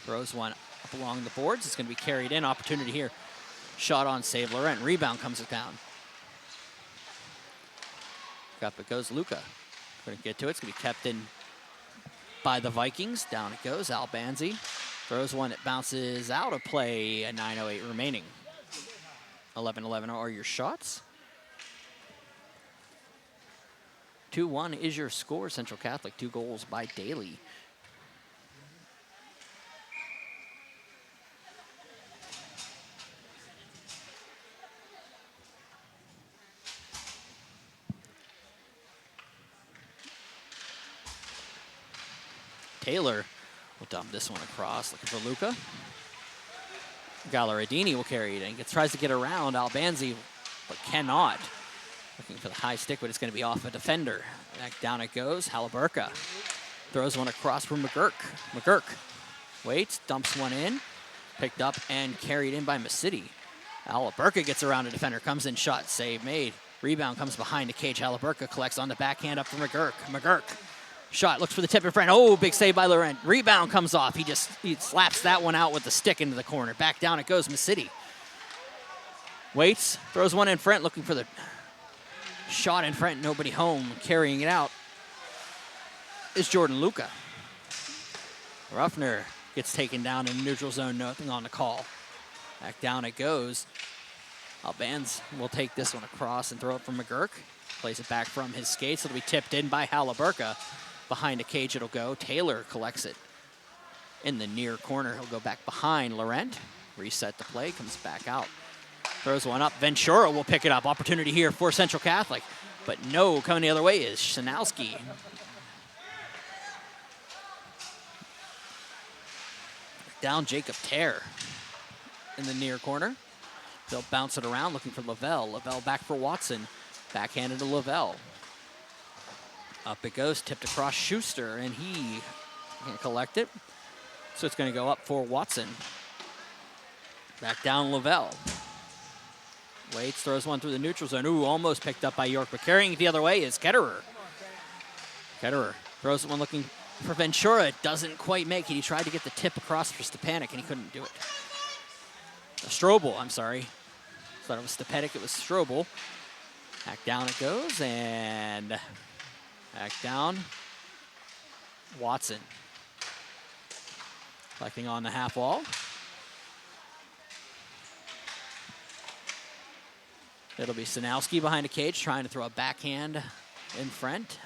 throws one up along the boards. It's going to be carried in. Opportunity here. Shot on save. Laurent. Rebound comes down. Up it goes Luca. Couldn't get to it. It's going to be kept in by the Vikings. Down it goes. Albanzi throws one that bounces out of play at 9:08 remaining. 11-11 are your shots. 2-1 is your score. Central Catholic, 2 goals by Daly. Taylor will dump this one across, looking for Luca. Gallaradini will carry it and tries to get around Albanzi, but cannot. Looking for the high stick, but it's going to be off a defender. Back down it goes. Halaburka throws one across for McGurk. McGurk waits, dumps one in, picked up and carried in by Masidi. Halaburka gets around a defender, comes in, shot, save made. Rebound comes behind the cage. Halaburka collects on the backhand up for McGurk. McGurk. Shot, looks for the tip in front. Oh, big save by Laurent. Rebound comes off. He slaps that one out with the stick into the corner. Back down it goes, Masidi. Waits, throws one in front, looking for the shot in front. Nobody home. Carrying it out is Jordan Luca. Ruffner gets taken down in the neutral zone. Nothing on the call. Back down it goes. Albanz will take this one across and throw it from McGurk. Plays it back from his skates. It'll be tipped in by Halaburka. Behind the cage it'll go. Taylor collects it in the near corner. He'll go back behind Laurent. Reset the play, comes back out. Throws one up. Ventura will pick it up. Opportunity here for Central Catholic. But no, coming the other way is Shanowski. Down Jacob Tear in the near corner. They'll bounce it around, looking for Lavelle. Lavelle back for Watson. Backhanded to Lavelle. Up it goes, tipped across Schuster, and he can't collect it. So it's going to go up for Watson. Back down Lavelle. Waits, throws one through the neutral zone. Ooh, almost picked up by York, but carrying it the other way is Ketterer. Ketterer throws one looking for Ventura. It doesn't quite make it. He tried to get the tip across for Stepanek, and he couldn't do it. Strobel, I'm sorry. Thought it was Stepanek, it was Strobel. Back down it goes, and back down. Watson. Collecting on the half wall. It'll be Sanowski behind a cage, trying to throw a backhand in front.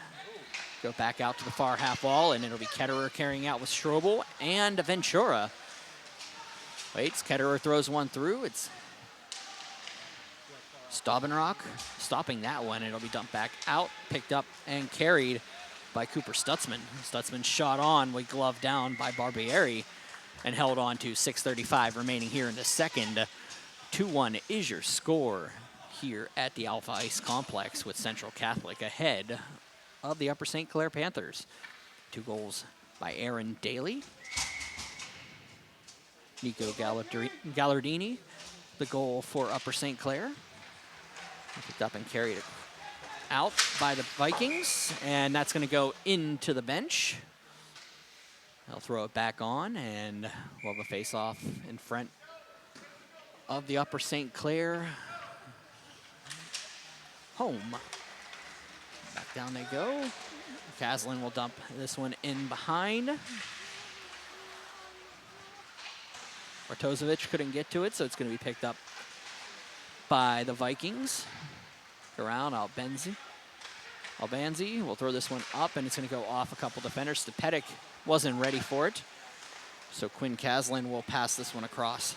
Go back out to the far half wall, and it'll be Ketterer carrying out with Strobel and Ventura. Waits, Ketterer throws one through. It's Staubenrock stopping that one. It'll be dumped back out, picked up and carried by Cooper Stutzman. Stutzman shot on with glove down by Barbieri and held on to 6:35 remaining here in the second. 2-1 is your score here at the Alpha Ice Complex, with Central Catholic ahead of the Upper St. Clair Panthers. 2 goals by Aaron Daly. Nico Gallardini, the goal for Upper St. Clair. Picked up and carried it out by the Vikings, and that's going to go into the bench. They'll throw it back on, and we'll have a face-off in front of the Upper St. Clair home. Back down they go. Caslin will dump this one in behind. Bartoszewicz couldn't get to it, so it's going to be picked up by the Vikings. Around Albanzi will throw this one up, and it's going to go off a couple defenders. Stepetic wasn't ready for it, so Quinn Caslin will pass this one across,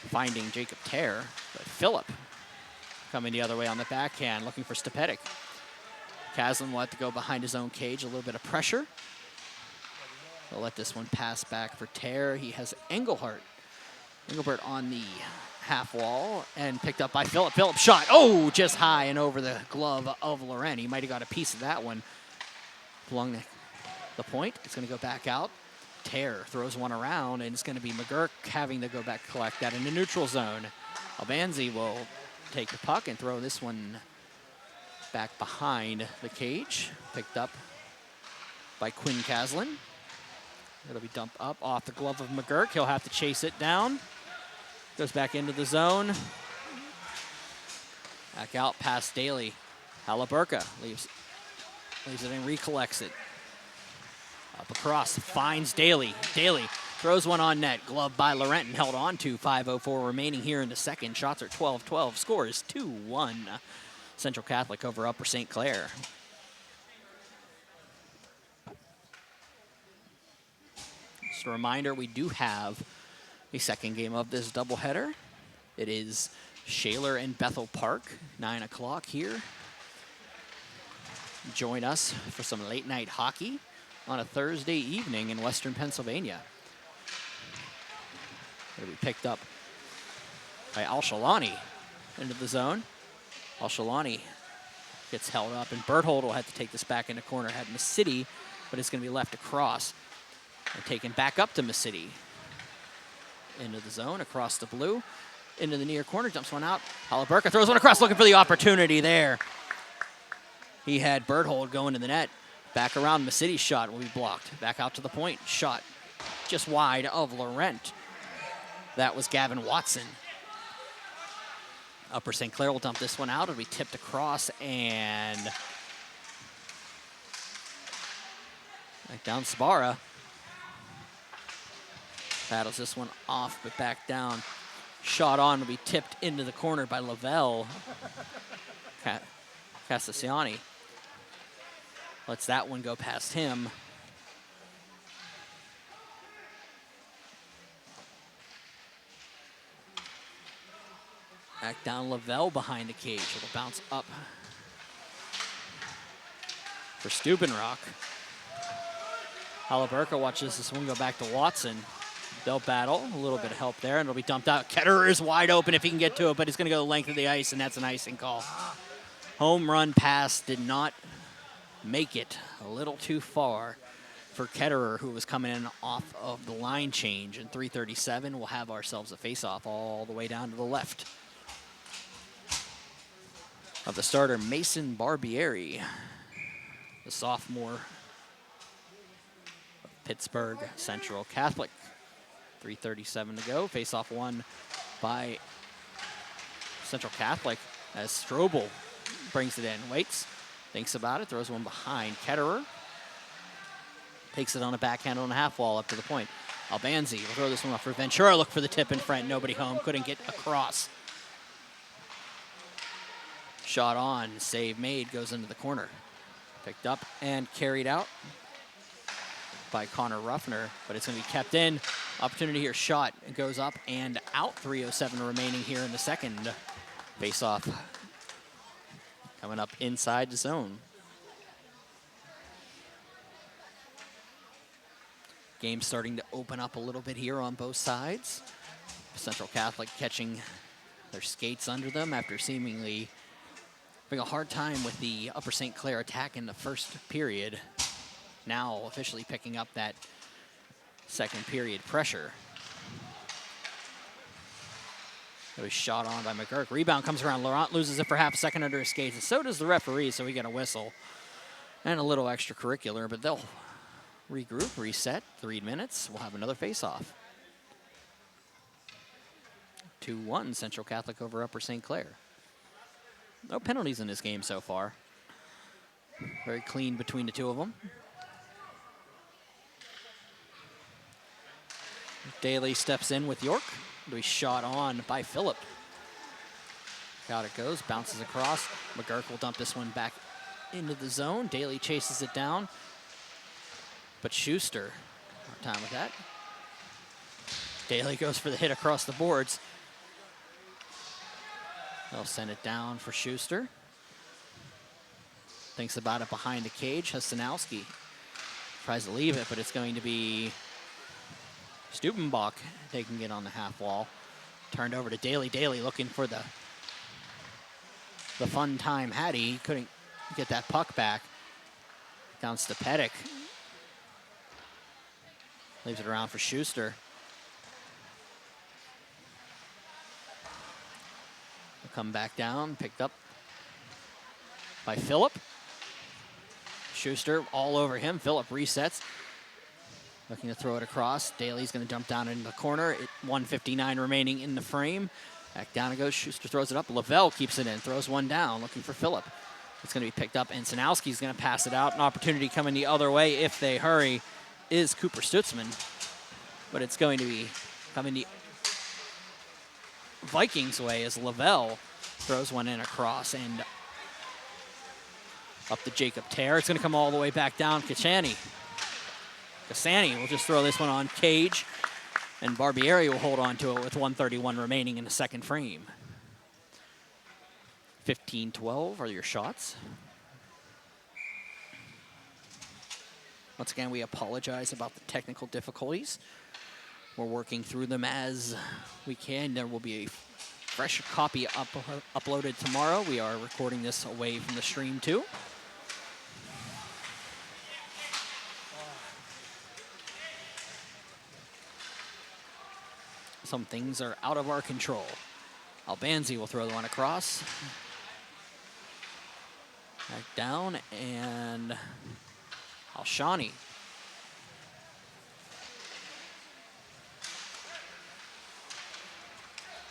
finding Jacob Tear. But Phillip coming the other way on the backhand, looking for Stepetic. Caslin will have to go behind his own cage, a little bit of pressure. He'll let this one pass back for Tear. He has Engelbert on the half wall, and picked up by Phillip. Phillip shot, oh, just high and over the glove of Laurent. He might have got a piece of that one along the point. It's going to go back out. Tear throws one around, and it's going to be McGurk having to go back collect that in the neutral zone. Albanzi will take the puck and throw this one back behind the cage. Picked up by Quinn Caslin. It'll be dumped up off the glove of McGurk. He'll have to chase it down. Goes back into the zone. Back out past Daly. Halaburka leaves it and recollects it. Up across, finds Daly. Daly throws one on net. Glove by Laurent and held on to. 5:04 remaining here in the second. Shots are 12-12. Score is 2-1. Central Catholic over Upper St. Clair. Just a reminder, we do have a second game of this doubleheader. It is Shaler and Bethel Park, 9 o'clock here. Join us for some late night hockey on a Thursday evening in Western Pennsylvania. It'll be picked up by Al-Shalani into the zone. Al-Shalani gets held up, and Berthold will have to take this back in the corner. Had Masidi, but it's going to be left across and taken back up to Masidi. Into the zone, across the blue, into the near corner, dumps one out. Halaburka throws one across, looking for the opportunity there. He had Berthold going to the net. Back around, Masidi's shot will be blocked. Back out to the point, shot just wide of Laurent. That was Gavin Watson. Upper St. Clair will dump this one out. It'll be tipped across and back down Sbarra. Battles this one off, but back down. Shot on will be tipped into the corner by Lavelle. Castassiani lets that one go past him. Back down Lavelle behind the cage. It'll bounce up for Stubenrock. Halaburka watches this one go back to Watson. They'll battle, a little bit of help there, and it'll be dumped out. Ketterer is wide open if he can get to it, but he's going to go the length of the ice, and that's an icing call. Home run pass did not make it, a little too far for Ketterer, who was coming in off of the line change. In 3:37, we'll have ourselves a face-off all the way down to the left of the starter, Mason Barbieri, the sophomore of Pittsburgh Central Catholic. 3:37 to go. Face-off won by Central Catholic as Strobel brings it in. Waits, thinks about it, throws one behind. Ketterer takes it on a backhand on a half wall up to the point. Albanzi will throw this one off for Ventura. Look for the tip in front. Nobody home. Couldn't get across. Shot on. Save made. Goes into the corner. Picked up and carried out by Connor Ruffner, but it's going to be kept in. Opportunity here, shot. It goes up and out. 3:07 remaining here in the second. Face-off coming up inside the zone. Game starting to open up a little bit here on both sides. Central Catholic catching their skates under them after seemingly Having a hard time with the Upper St. Clair attack in the first period. Now officially picking up that second period pressure. It was shot on by McGurk. Rebound comes around. Laurent loses it for half a second under his skates, and so does the referee, so we get a whistle. And a little extracurricular, but they'll regroup, reset, 3 minutes. We'll have another face-off. 2-1 Central Catholic over Upper St. Clair. No penalties in this game so far. Very clean between the two of them. Daly steps in with York. To be shot on by Phillip. Out it goes, bounces across. McGurk will dump this one back into the zone. Daly chases it down. But Schuster, hard time with that. Daly goes for the hit across the boards. They'll send it down for Schuster. Thinks about it behind the cage. Hasanowski tries to leave it, but it's going to be Stubenbach taking it on the half wall. Turned over to Daly. Daly looking for the fun time Hattie. He couldn't get that puck back. Down Stepedic. Leaves it around for Schuster. He'll come back down, picked up by Phillip. Schuster all over him. Phillip resets. Looking to throw it across. Daly's going to jump down into the corner. 1:59 remaining in the frame. Back down it goes. Schuster throws it up. Lavelle keeps it in. Throws one down. Looking for Phillip. It's going to be picked up. And Sanowski's going to pass it out. An opportunity coming the other way if they hurry is Cooper Stutzman. But it's going to be coming the Vikings' way as Lavelle throws one in across and up to Jacob Tear. It's going to come all the way back down. Cassani will just throw this one on Cage, and Barbieri will hold on to it with 1:31 remaining in the second frame. 15-12 are your shots. Once again, we apologize about the technical difficulties. We're working through them as we can. There will be a fresh copy uploaded tomorrow. We are recording this away from the stream too. Some things are out of our control. Albanzi will throw the one across. Back down, and Alshani.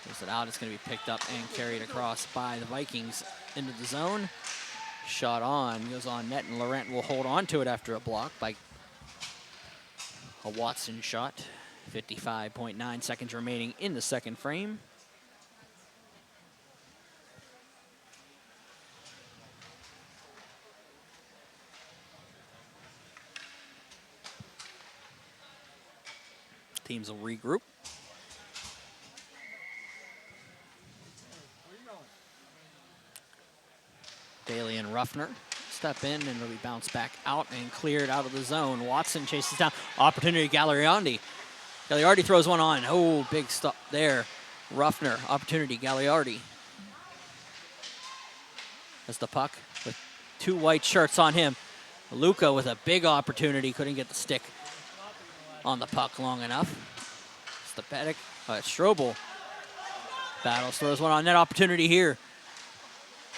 Throws it out. It's going to be picked up and carried across by the Vikings into the zone. Shot on, goes on net, and Laurent will hold on to it after a block by a Watson shot. 55.9 seconds remaining in the second frame. Teams will regroup. Daly and Ruffner step in, and it'll be bounced back out and cleared out of the zone. Watson chases down. Opportunity, Gagliardi. Gagliardi throws one on. Oh, big stop there. Ruffner, opportunity, Gagliardi. That's the puck with two white shirts on him. Luca with a big opportunity. Couldn't get the stick on the puck long enough. Stepedic. Strobel battles, throws one on net. Opportunity here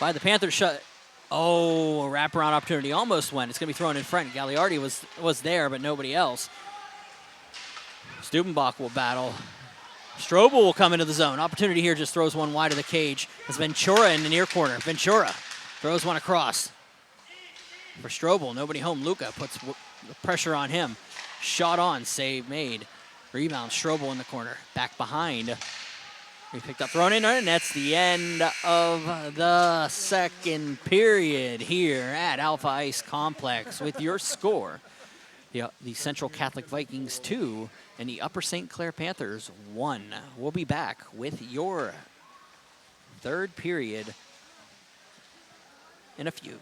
by the Panthers. Shut. Oh, a wraparound opportunity almost went. It's going to be thrown in front. Gagliardi was there, but nobody else. Stubenbach will battle. Strobel will come into the zone. Opportunity here, just throws one wide of the cage. It's Ventura in the near corner. Ventura throws one across. For Strobel, nobody home. Luca puts the pressure on him. Shot on, save made. Rebound, Strobel in the corner. Back behind. He picked up, thrown in, and that's the end of the second period here at Alpha Ice Complex with your score. The Central Catholic Vikings 2 and the Upper St. Clair Panthers 1. We'll be back with your third period in a few.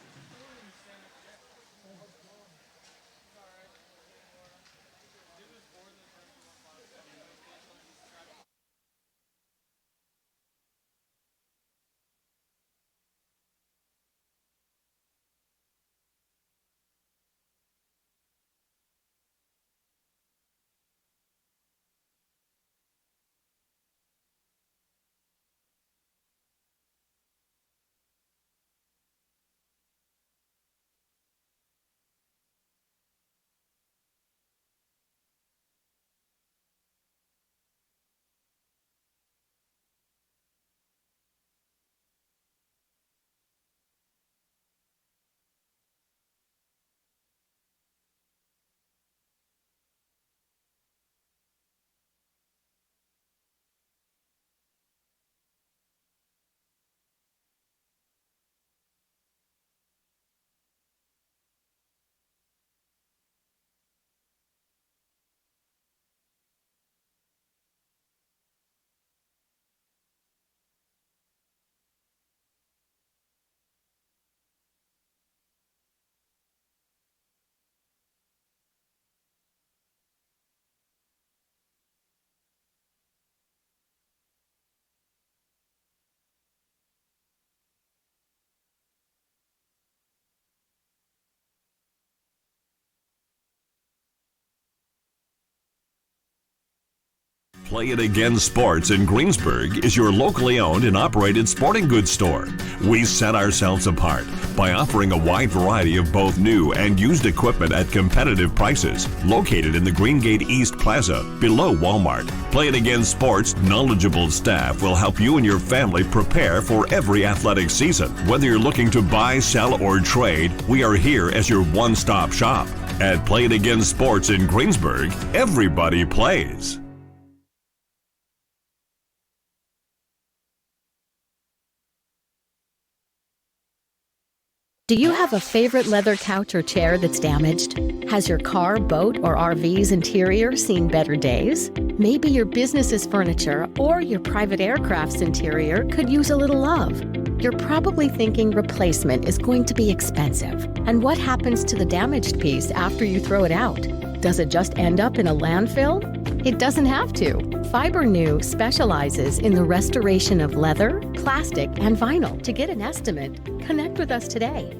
Play It Again Sports in Greensburg is your locally owned and operated sporting goods store. We set ourselves apart by offering a wide variety of both new and used equipment at competitive prices. Located in the Greengate East Plaza, below Walmart, Play It Again Sports' knowledgeable staff will help you and your family prepare for every athletic season. Whether you're looking to buy, sell, or trade, we are here as your one-stop shop. At Play It Again Sports in Greensburg, everybody plays. Do you have a favorite leather couch or chair that's damaged? Has your car, boat, or RV's interior seen better days? Maybe your business's furniture or your private aircraft's interior could use a little love. You're probably thinking replacement is going to be expensive. And what happens to the damaged piece after you throw it out? Does it just end up in a landfill? It doesn't have to. Fiber New specializes in the restoration of leather, plastic, and vinyl. To get an estimate, connect with us today.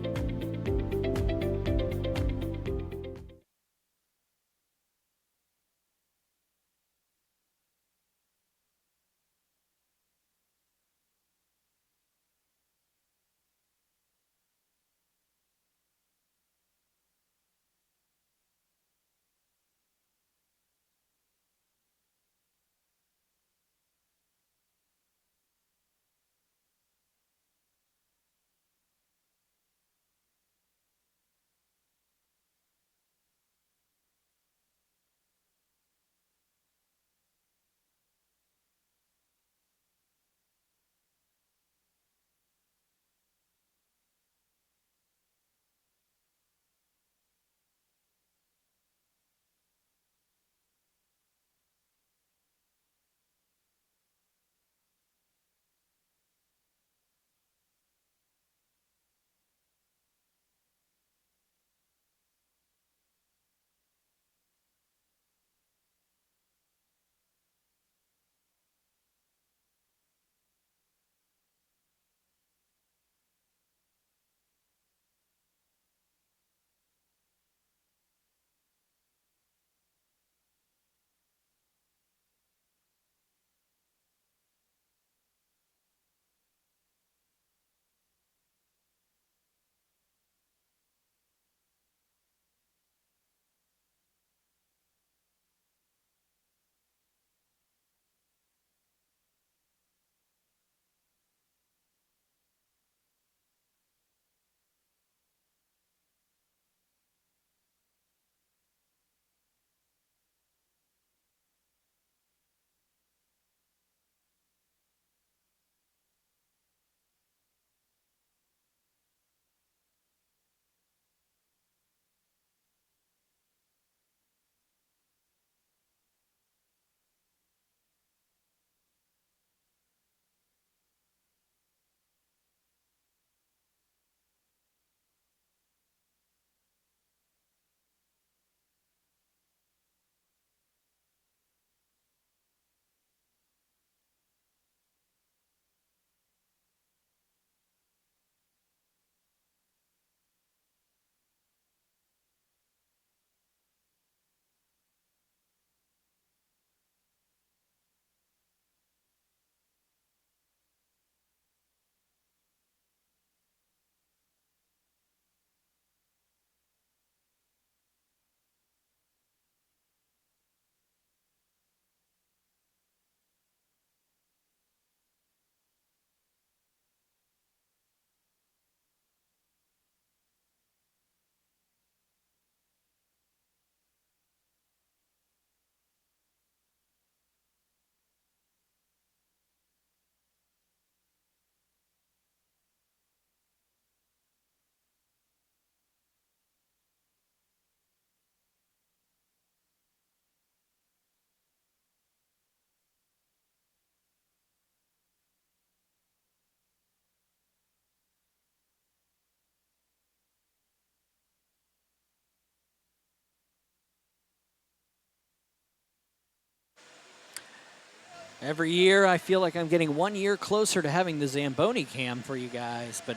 Every year, I feel like I'm getting 1 year closer to having the Zamboni cam for you guys, but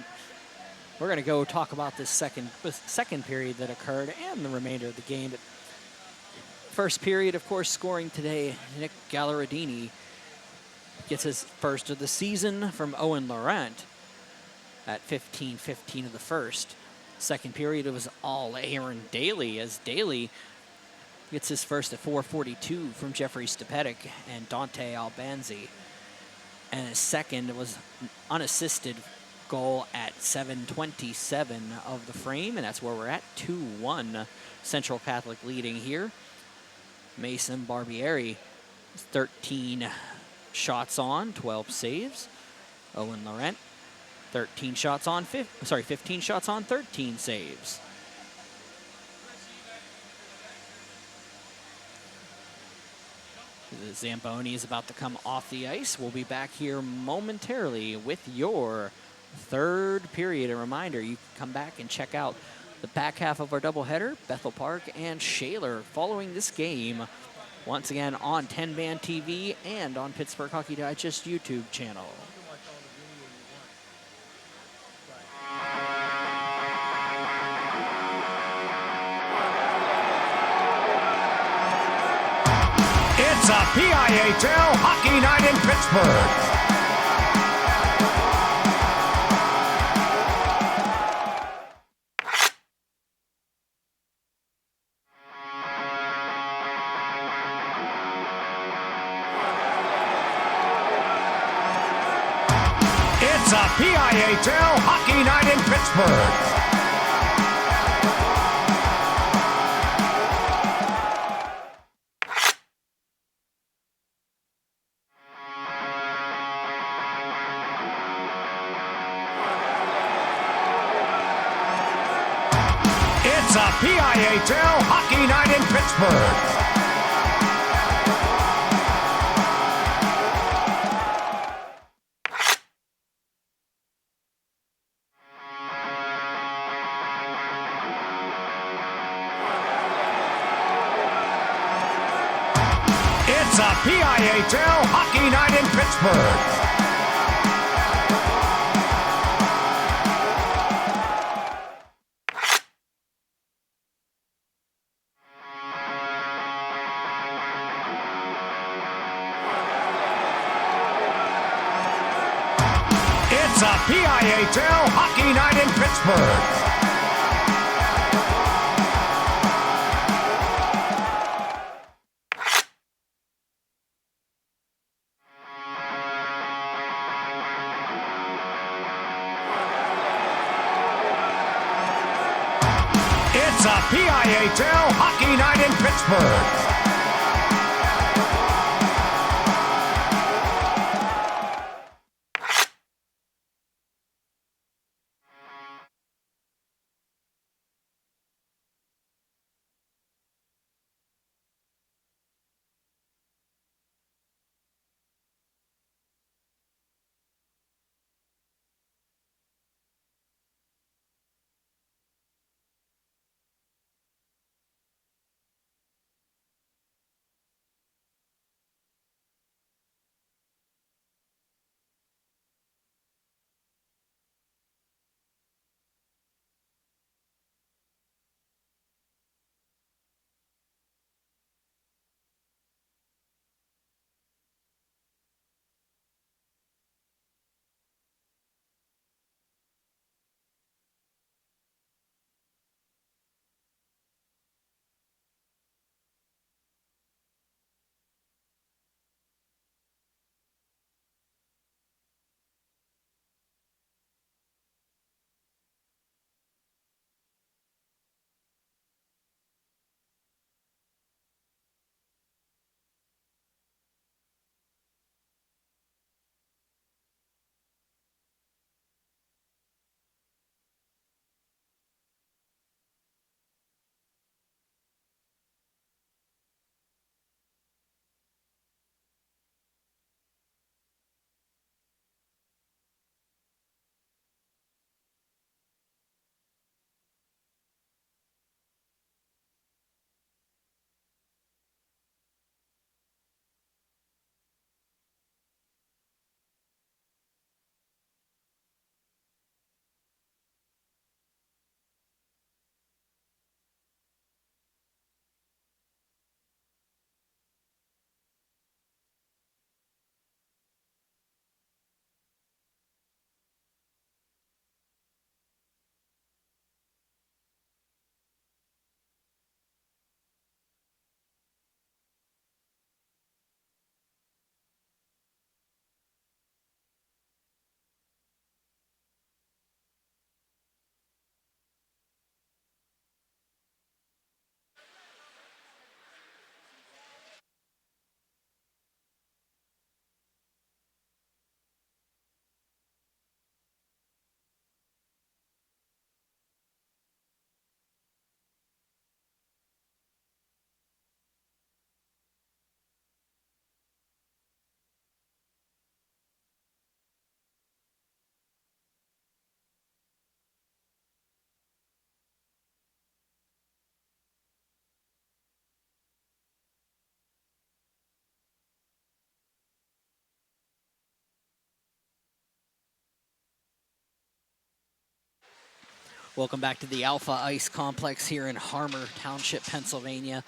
we're going to go talk about this second period that occurred and the remainder of the game. But First period, of course, scoring today, Nick Gallaradini gets his first of the season from Owen Laurent at 15:15 of the first. Second period, it was all Aaron Daly, as Daly gets his first at 4:42 from Jeffrey Stepetic and Dante Albanzi. And his second was an unassisted goal at 7:27 of the frame, and that's where we're at, 2-1. Central Catholic leading here. Mason Barbieri, 13 shots on, 12 saves. Owen Laurent, 15 shots on, 13 saves. The Zamboni is about to come off the ice. We'll be back here momentarily with your third period. A reminder, you can come back and check out the back half of our doubleheader, Bethel Park and Shaler, following this game. Once again on 10-Band TV and on Pittsburgh Hockey Digest YouTube channel. It's a PIHL Hockey Night in Pittsburgh. It's a PIHL Hockey Night in Pittsburgh. It's a PIHL Hockey Night in Pittsburgh. It's a PIHL Hockey Night in Pittsburgh. It's a PIHL Hockey Night in Pittsburgh. It's a PIHL Hockey Night in Pittsburgh. Welcome back to the Alpha Ice Complex here in Harmer Township, Pennsylvania.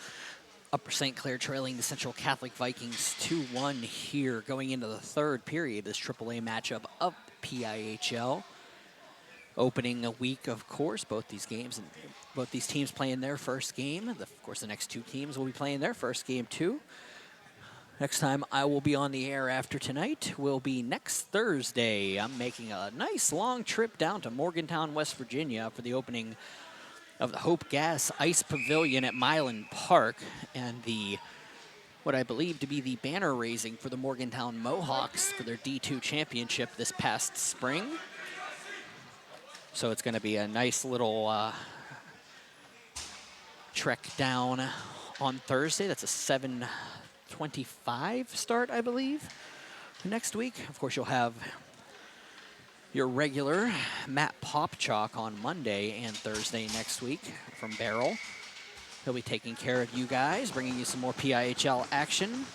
Upper St. Clair trailing the Central Catholic Vikings 2-1 here going into the third period, this AAA matchup of the PIHL. Opening a week, of course, both these teams playing their first game. Of course, the next two teams will be playing their first game too. Next time I will be on the air after tonight will be next Thursday. I'm making a nice long trip down to Morgantown, West Virginia for the opening of the Hope Gas Ice Pavilion at Milan Park and what I believe to be the banner raising for the Morgantown Mohawks for their D2 championship this past spring. So it's going to be a nice little trek down on Thursday. That's a 7:25 start, I believe, next week. Of course, you'll have your regular Matt Popchalk on Monday and Thursday next week from Barrel. He'll be taking care of you guys, bringing you some more PIHL action.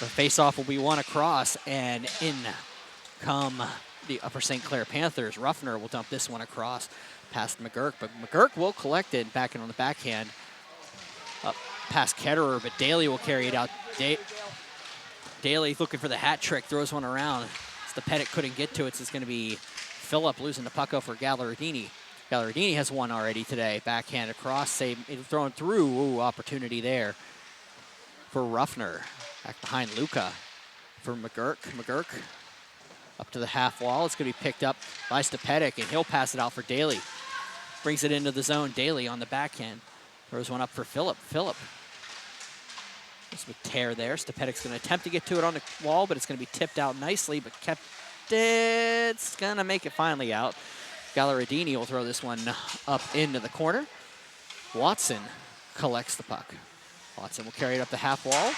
The face-off will be won across, and in come the Upper St. Clair Panthers. Ruffner will dump this one across past McGurk, but McGurk will collect it back in on the backhand. Up past Ketterer, but Daly will carry it out. Daly looking for the hat trick, throws one around. Pettit couldn't get to it, so it's going to be Phillip losing the puck out for Gallardini. Gallardini has one already today. Backhand across, save, thrown through. Ooh, opportunity there for Ruffner. Back behind Luca for McGurk. McGurk up to the half wall. It's going to be picked up by Stepetic, and he'll pass it out for Daly. Brings it into the zone. Daly on the backhand. Throws one up for Phillip. Phillip. There's a tear there. Stepetic's going to attempt to get to it on the wall, but it's going to be tipped out nicely, but kept it's going to make it finally out. Gallardini will throw this one up into the corner. Watson collects the puck. Watson will carry it up the half wall.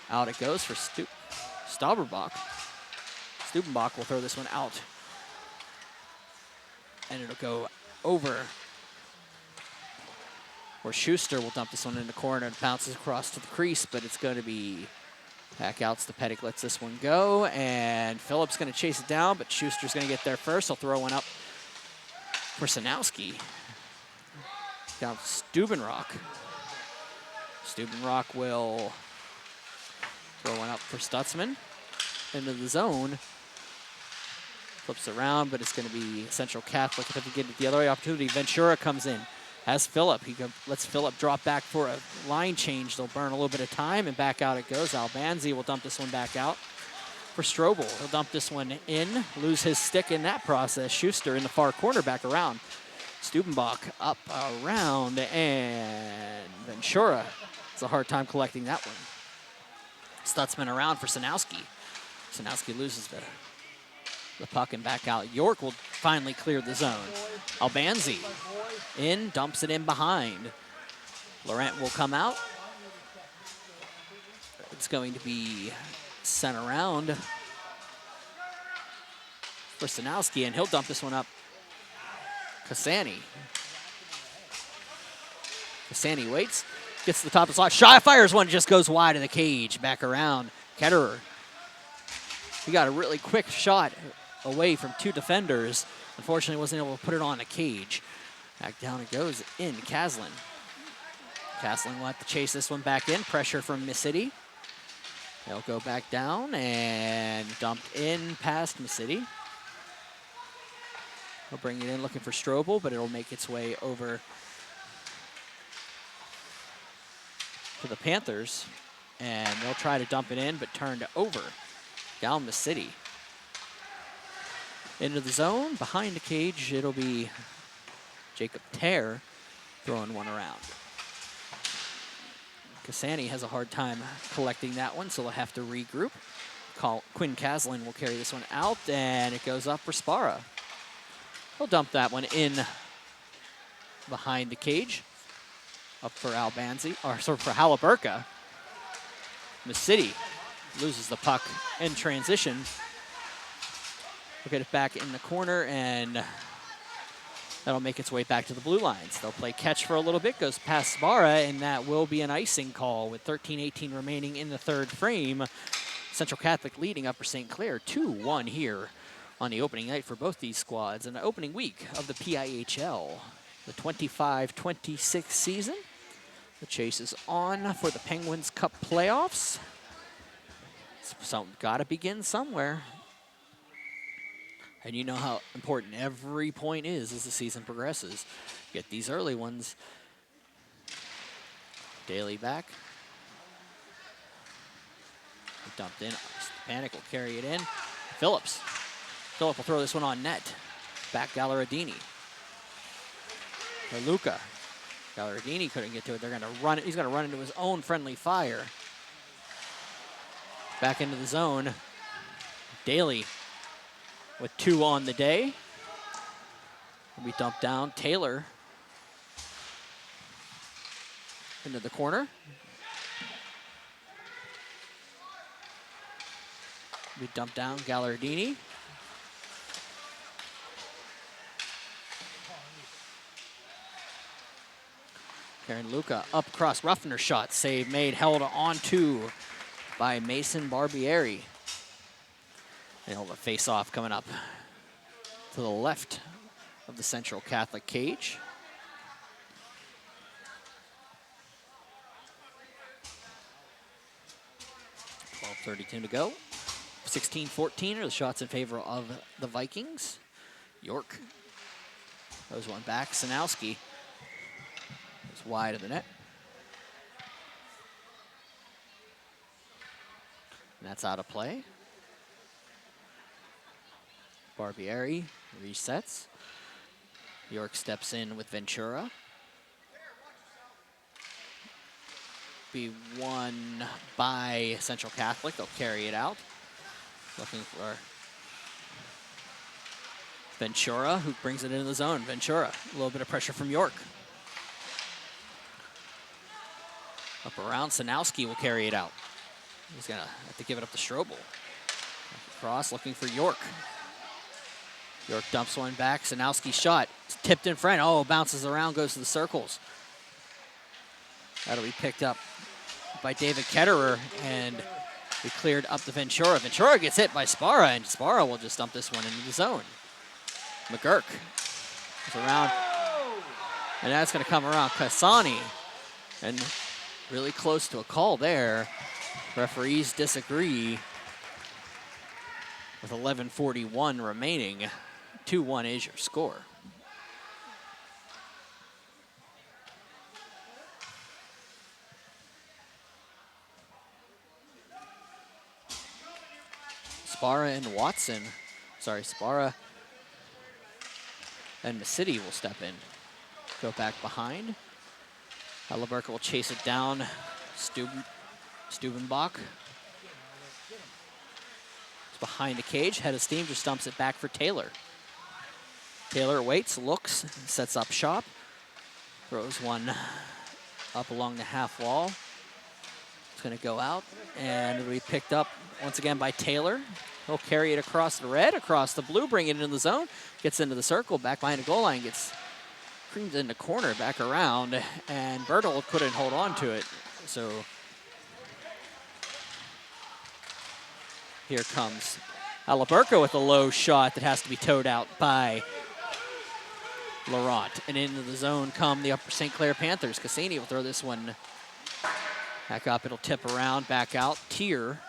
Out it goes for Stauberbach. Stubenbach will throw this one out. And it'll go over. Or Schuster will dump this one in the corner and bounces across to the crease, but it's going to be back out. Stepetic lets this one go, and Phillip's going to chase it down, but Schuster's going to get there first. He'll throw one up for Sanowski. Down to Stubenrock. Stubenrock will throw one up for Stutzman into the zone. Flips around, but it's going to be Central Catholic. If he get it the other way, opportunity. Ventura comes in. Has Phillip. He lets Phillip drop back for a line change. They'll burn a little bit of time, and back out it goes. Albanzi will dump this one back out for Strobel. He'll dump this one in, lose his stick in that process. Schuster in the far corner, back around. Stubenbach up around, and Ventura has a hard time collecting that one. Stutzman around for Sanowski. Sanowski loses the puck and back out. York will finally clear the zone. Albanzi in, dumps it in behind. Laurent will come out. It's going to be sent around for Sanowski, and he'll dump this one up. Cassani. Cassani waits, gets to the top of the slot. Shot, fires one, just goes wide of the cage. Back around. Ketterer. He got a really quick shot away from two defenders. Unfortunately, wasn't able to put it on the cage. Back down it goes in. Caslin. Caslin will have to chase this one back in. Pressure from Mississippi. They'll go back down and dumped in past Mississippi. He'll bring it in looking for Strobel, but it'll make its way over to the Panthers. And they'll try to dump it in, but turned over. Down Mississippi. Into the zone, behind the cage, it'll be Jacob Tear throwing one around. Cassani has a hard time collecting that one, so they'll have to regroup. Quinn Caslin will carry this one out, and it goes up for Spara. He'll dump that one in behind the cage. Up for Albanzi, or sorry, for Halliburka. Mississippi loses the puck in transition. We'll get it back in the corner, and that'll make its way back to the blue lines. They'll play catch for a little bit, goes past Sbarra, and that will be an icing call with 13:18 remaining in the third frame. Central Catholic leading Upper St. Clair 2-1 here on the opening night for both these squads and the opening week of the PIHL, the 25-26 season. The chase is on for the Penguins Cup playoffs. Got to begin somewhere. And you know how important every point is as the season progresses. Get these early ones. Daly back. Dumped in. Panic will carry it in. Philip will throw this one on net. Back Gallardini. For Luca. Gallardini couldn't get to it. They're going to run it. He's going to run into his own friendly fire. Back into the zone. Daly with 2 on the day. We dump down. Taylor into the corner. We dump down Gallardini. Karen Luca up cross, Ruffner shot, save made, held on to by Mason Barbieri. And a face-off coming up to the left of the Central Catholic cage. .32 to go. 16-14 are the shots in favor of the Vikings. York throws one back. Sanowski is wide of the net. And that's out of play. Barbieri resets. York steps in with Ventura. Be won by Central Catholic. They'll carry it out. Looking for Ventura, who brings it into the zone. Ventura, a little bit of pressure from York. Up around, Sanowski will carry it out. He's gonna have to give it up to Strobel. Cross, looking for York. York dumps one back, Sanowski shot. It's tipped in front, oh, bounces around, goes to the circles. That'll be picked up by David Ketterer, and we cleared up the Ventura. Ventura gets hit by Sparra, and Sparra will just dump this one into the zone. McGurk is around, and that's going to come around Kasani, and really close to a call there. Referees disagree with 11:41 remaining. 2-1 is your score. Sparra and Watson, Sparra and City will step in. Go back behind. Halliburton will chase it down. Stubenbach. It's behind the cage. Head of steam, just dumps it back for Taylor. Taylor waits, looks, sets up shop. Throws one up along the half wall. It's going to go out, and it'll be picked up once again by Taylor. He'll carry it across the red, across the blue, bring it into the zone. Gets into the circle, back behind the goal line, gets creamed in the corner, back around, and Bertel couldn't hold on to it. So here comes Albuquerque with a low shot that has to be towed out by Laurent. And into the zone come the Upper St. Clair Panthers. Cassini will throw this one back up. It'll tip around, back out. Tear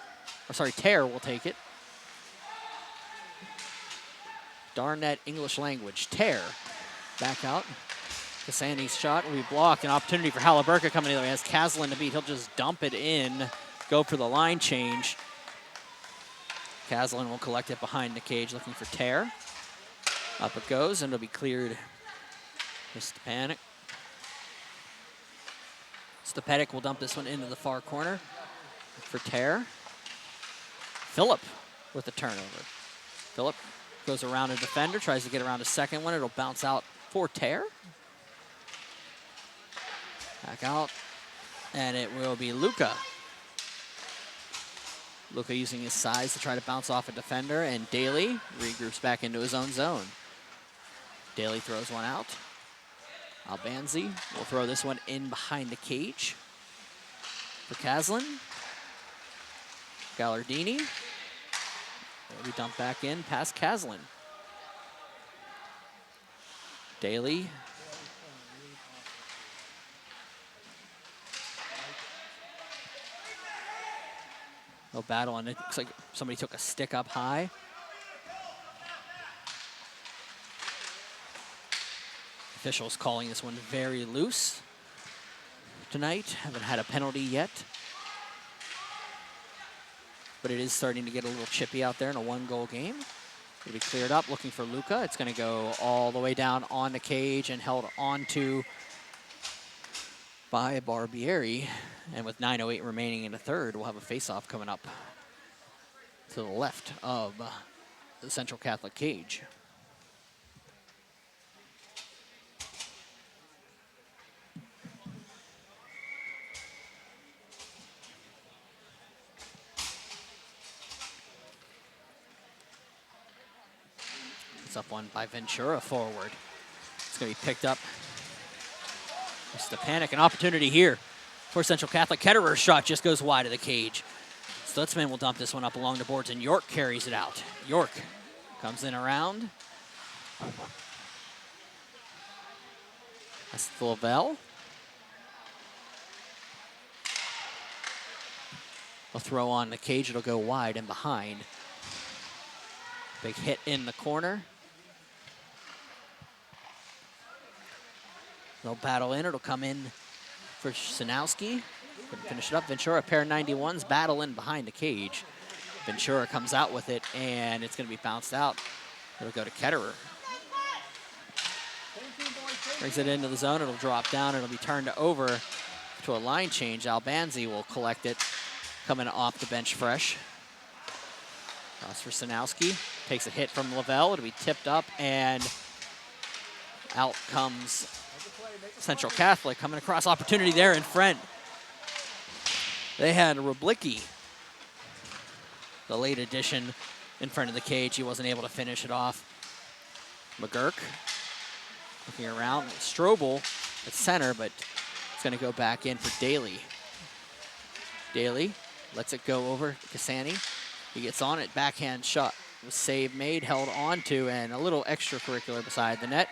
will take it. Darn that English language. Tear back out. Cassani's shot will be blocked. An opportunity for Halliburton coming in. He has Caslin to beat. He'll just dump it in, go for the line change. Caslin will collect it behind the cage, looking for Tear. Up it goes, and it'll be cleared. Stepanek. Stepanek will dump this one into the far corner for Tear. Phillip with the turnover. Phillip goes around a defender, tries to get around a second one. It'll bounce out for Tear. Back out, and it will be Luca. Luca using his size to try to bounce off a defender, and Daly regroups back into his own zone. Daly throws one out. Albanzi will throw this one in behind the cage for Caslin. Gallardini We dump back in past Caslin. Daly. No battle, and it looks like somebody took a stick up high. Officials calling this one very loose tonight. Haven't had a penalty yet. But it is starting to get a little chippy out there in a one-goal game. It'll be cleared up, looking for Luca. It's going to go all the way down on the cage and held onto by Barbieri. And with 9:08 remaining in the third, we'll have a face-off coming up to the left of the Central Catholic cage. It's up one by Ventura forward. It's going to be picked up. Just a panic, an opportunity here for Central Catholic. Ketterer's shot just goes wide of the cage. Stutzman will dump this one up along the boards, and York carries it out. York comes in around. That's Lavelle. A throw on the cage. It'll go wide and behind. Big hit in the corner. They'll battle in. It'll come in for Sanowski. Finish it up. Ventura, pair of 91s, battle in behind the cage. Ventura comes out with it, and it's going to be bounced out. It'll go to Ketterer. Brings it into the zone. It'll drop down. It'll be turned over to a line change. Albanzi will collect it, coming off the bench fresh. Cross for Sanowski. Takes a hit from Lavelle. It'll be tipped up, and out comes Central Catholic. Coming across, opportunity there in front. They had Roblicki, the late addition, in front of the cage. He wasn't able to finish it off. McGurk looking around. Strobel at center, but it's going to go back in for Daly. Daly lets it go over Cassani. He gets on it. Backhand shot. Was save made, held on to, and a little extracurricular beside the net.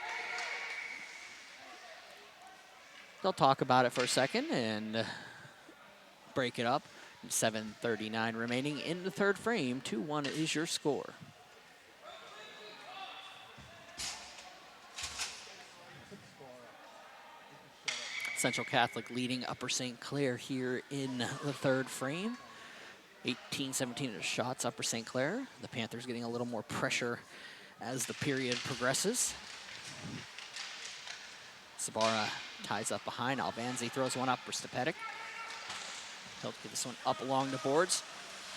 They'll talk about it for a second and break it up. 7:39 remaining in the third frame. 2-1 is your score. Central Catholic leading Upper St. Clair here in the third frame. 18-17 shots, Upper St. Clair. The Panthers getting a little more pressure as the period progresses. Sabara ties up behind. Albanzi throws one up for Stepetic. He'll get this one up along the boards.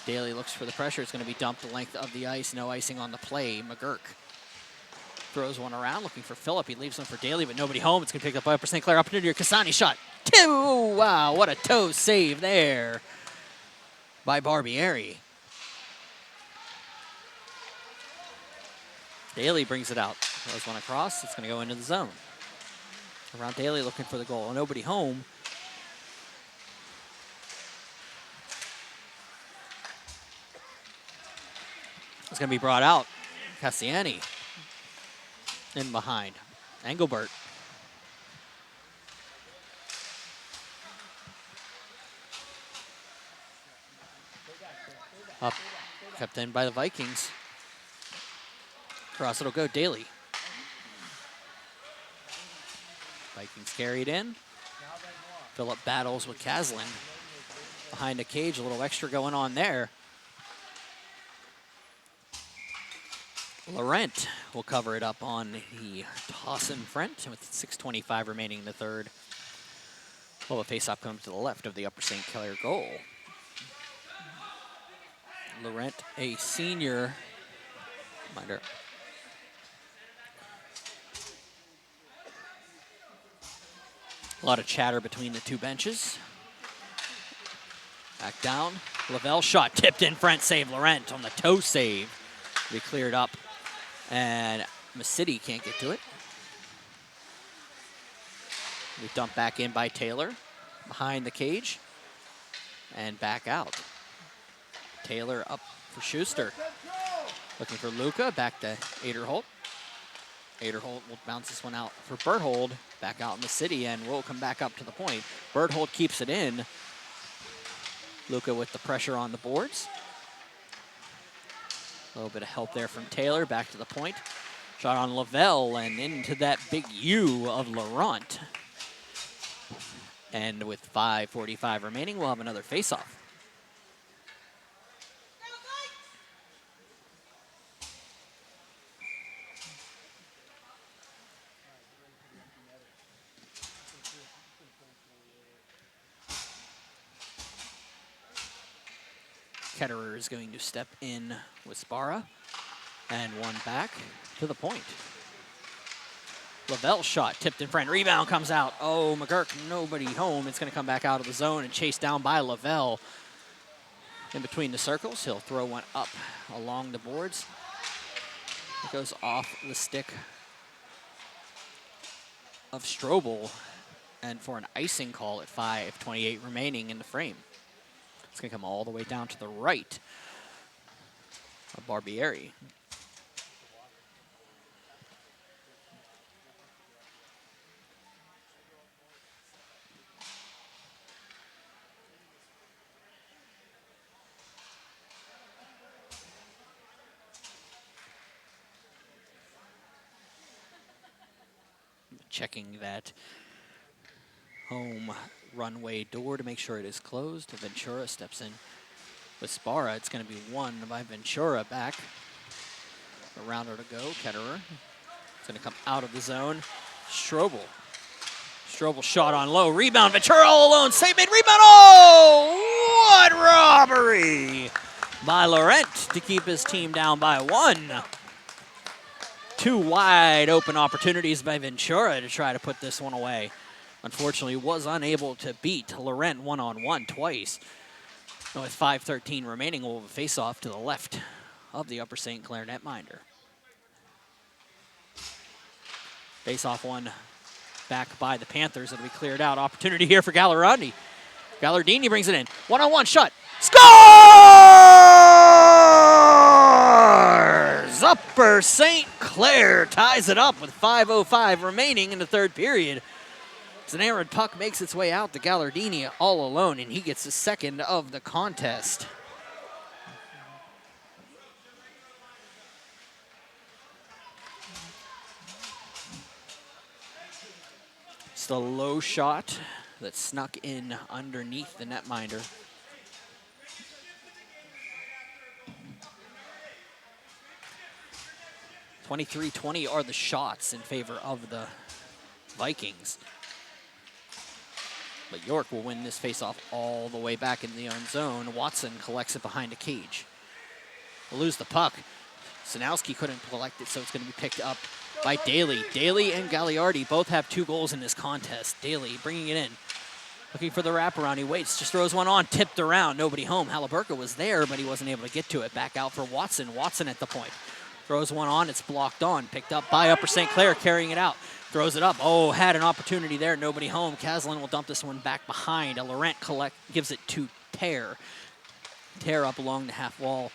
Daly looks for the pressure. It's going to be dumped the length of the ice. No icing on the play. McGurk throws one around, looking for Phillip. He leaves one for Daly, but nobody home. It's going to pick up by Upper St. Clair. Opportunity here. Cassani shot. Two! Wow, what a toe save there by Barbieri. Daly brings it out. Throws one across. It's going to go into the zone. Around Daly looking for the goal. Nobody home. It's going to be brought out. Cassiani in behind. Engelbert. Up, kept in by the Vikings. Cross it'll go, Daly. Vikings carried in. Phillip battles with Caslin. Behind the cage, a little extra going on there. Laurent will cover it up on the toss in front with 6:25 remaining in the third. Well, a face-off comes to the left of the Upper St. Clair goal. Laurent, a senior. Reminder. A lot of chatter between the two benches. Back down. Lavelle shot tipped in front, save Laurent on the toe save. Be cleared up, and Masidi can't get to it. We dump back in by Taylor, behind the cage, and back out. Taylor up for Schuster. Looking for Luca, back to Aderholt. Aderholt will bounce this one out for Berthold, back out in the city, and will come back up to the point. Berthold keeps it in. Luca with the pressure on the boards. A little bit of help there from Taylor, back to the point. Shot on Lavelle and into that big U of Laurent. And with 5:45 remaining, we'll have another face-off. Ketterer is going to step in with Sparra, and one back to the point. Lavelle shot, tipped in front, rebound comes out. Oh, McGurk, nobody home. It's going to come back out of the zone and chased down by Lavelle. In between the circles, he'll throw one up along the boards. It goes off the stick of Strobel, and for an icing call at 5:28 remaining in the frame. It's going to come all the way down to the right of Barbieri. Checking that home runway door to make sure it is closed. Ventura steps in with Sparra. It's going to be won by Ventura back. A rounder to go. Ketterer. It's going to come out of the zone. Strobel. Strobel shot on low. Rebound. Ventura all alone. Save made. Rebound. Oh! What robbery by Laurent to keep his team down by one. Two wide open opportunities by Ventura to try to put this one away. Unfortunately, was unable to beat Laurent one-on-one twice. And with 5:13 remaining, we'll have a face-off to the left of the Upper St. Clair netminder. Face-off one back by the Panthers. It'll be cleared out. Opportunity here for Gallardi. Gallardini brings it in. One-on-one shot. Scores! Upper St. Clair ties it up with 5:05 remaining in the third period. As an errant puck makes its way out to Gallardini all alone, and he gets the second of the contest. Just a low shot that snuck in underneath the netminder. .23-20 are the shots in favor of the Vikings. But York will win this faceoff all the way back in the own zone. Watson collects it behind a cage. We'll lose the puck. Sanowski couldn't collect it, so it's going to be picked up by Daly. Daly and Gagliardi both have 2 goals in this contest. Daly bringing it in. Looking for the wraparound. He waits, just throws one on, tipped around. Nobody home. Halliburton was there, but he wasn't able to get to it. Back out for Watson. Watson at the point. Throws one on, it's blocked on. Picked up by Upper St. Clair, carrying it out. Throws it up. Oh, had an opportunity there. Nobody home. Caslin will dump this one back behind. Laurent gives it to Tear. Tear up along the half wall.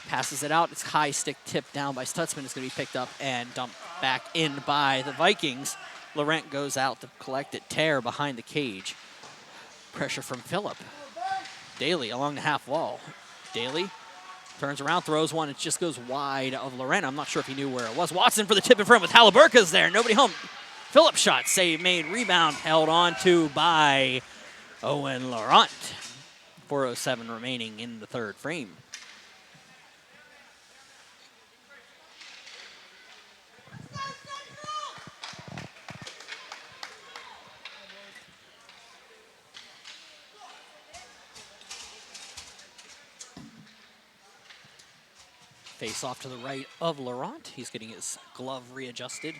Passes it out. It's high stick tipped down by Stutzman. It's going to be picked up and dumped back in by the Vikings. Laurent goes out to collect it. Tear behind the cage. Pressure from Phillip. Daly along the half wall. Daly turns around, throws one. It just goes wide of Laurent. I'm not sure if he knew where it was. Watson for the tip in front with Halliburton's there. Nobody home. Phillip shot, save made, rebound held on to by Owen Laurent. 4:07 remaining in the third frame. Face off to the right of Laurent. He's getting his glove readjusted.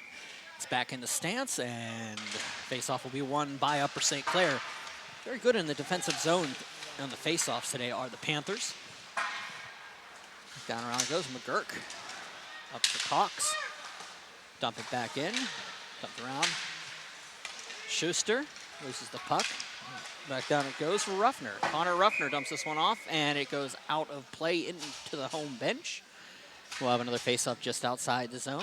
It's back in the stance, and face off will be won by Upper St. Clair. Very good in the defensive zone on the face-offs today are the Panthers. Down around it goes McGurk. Up to Cox. Dump it back in. Dumped around. Schuster loses the puck. Back down it goes for Ruffner. Connor Ruffner dumps this one off, and it goes out of play into the home bench. We'll have another face-off just outside the zone.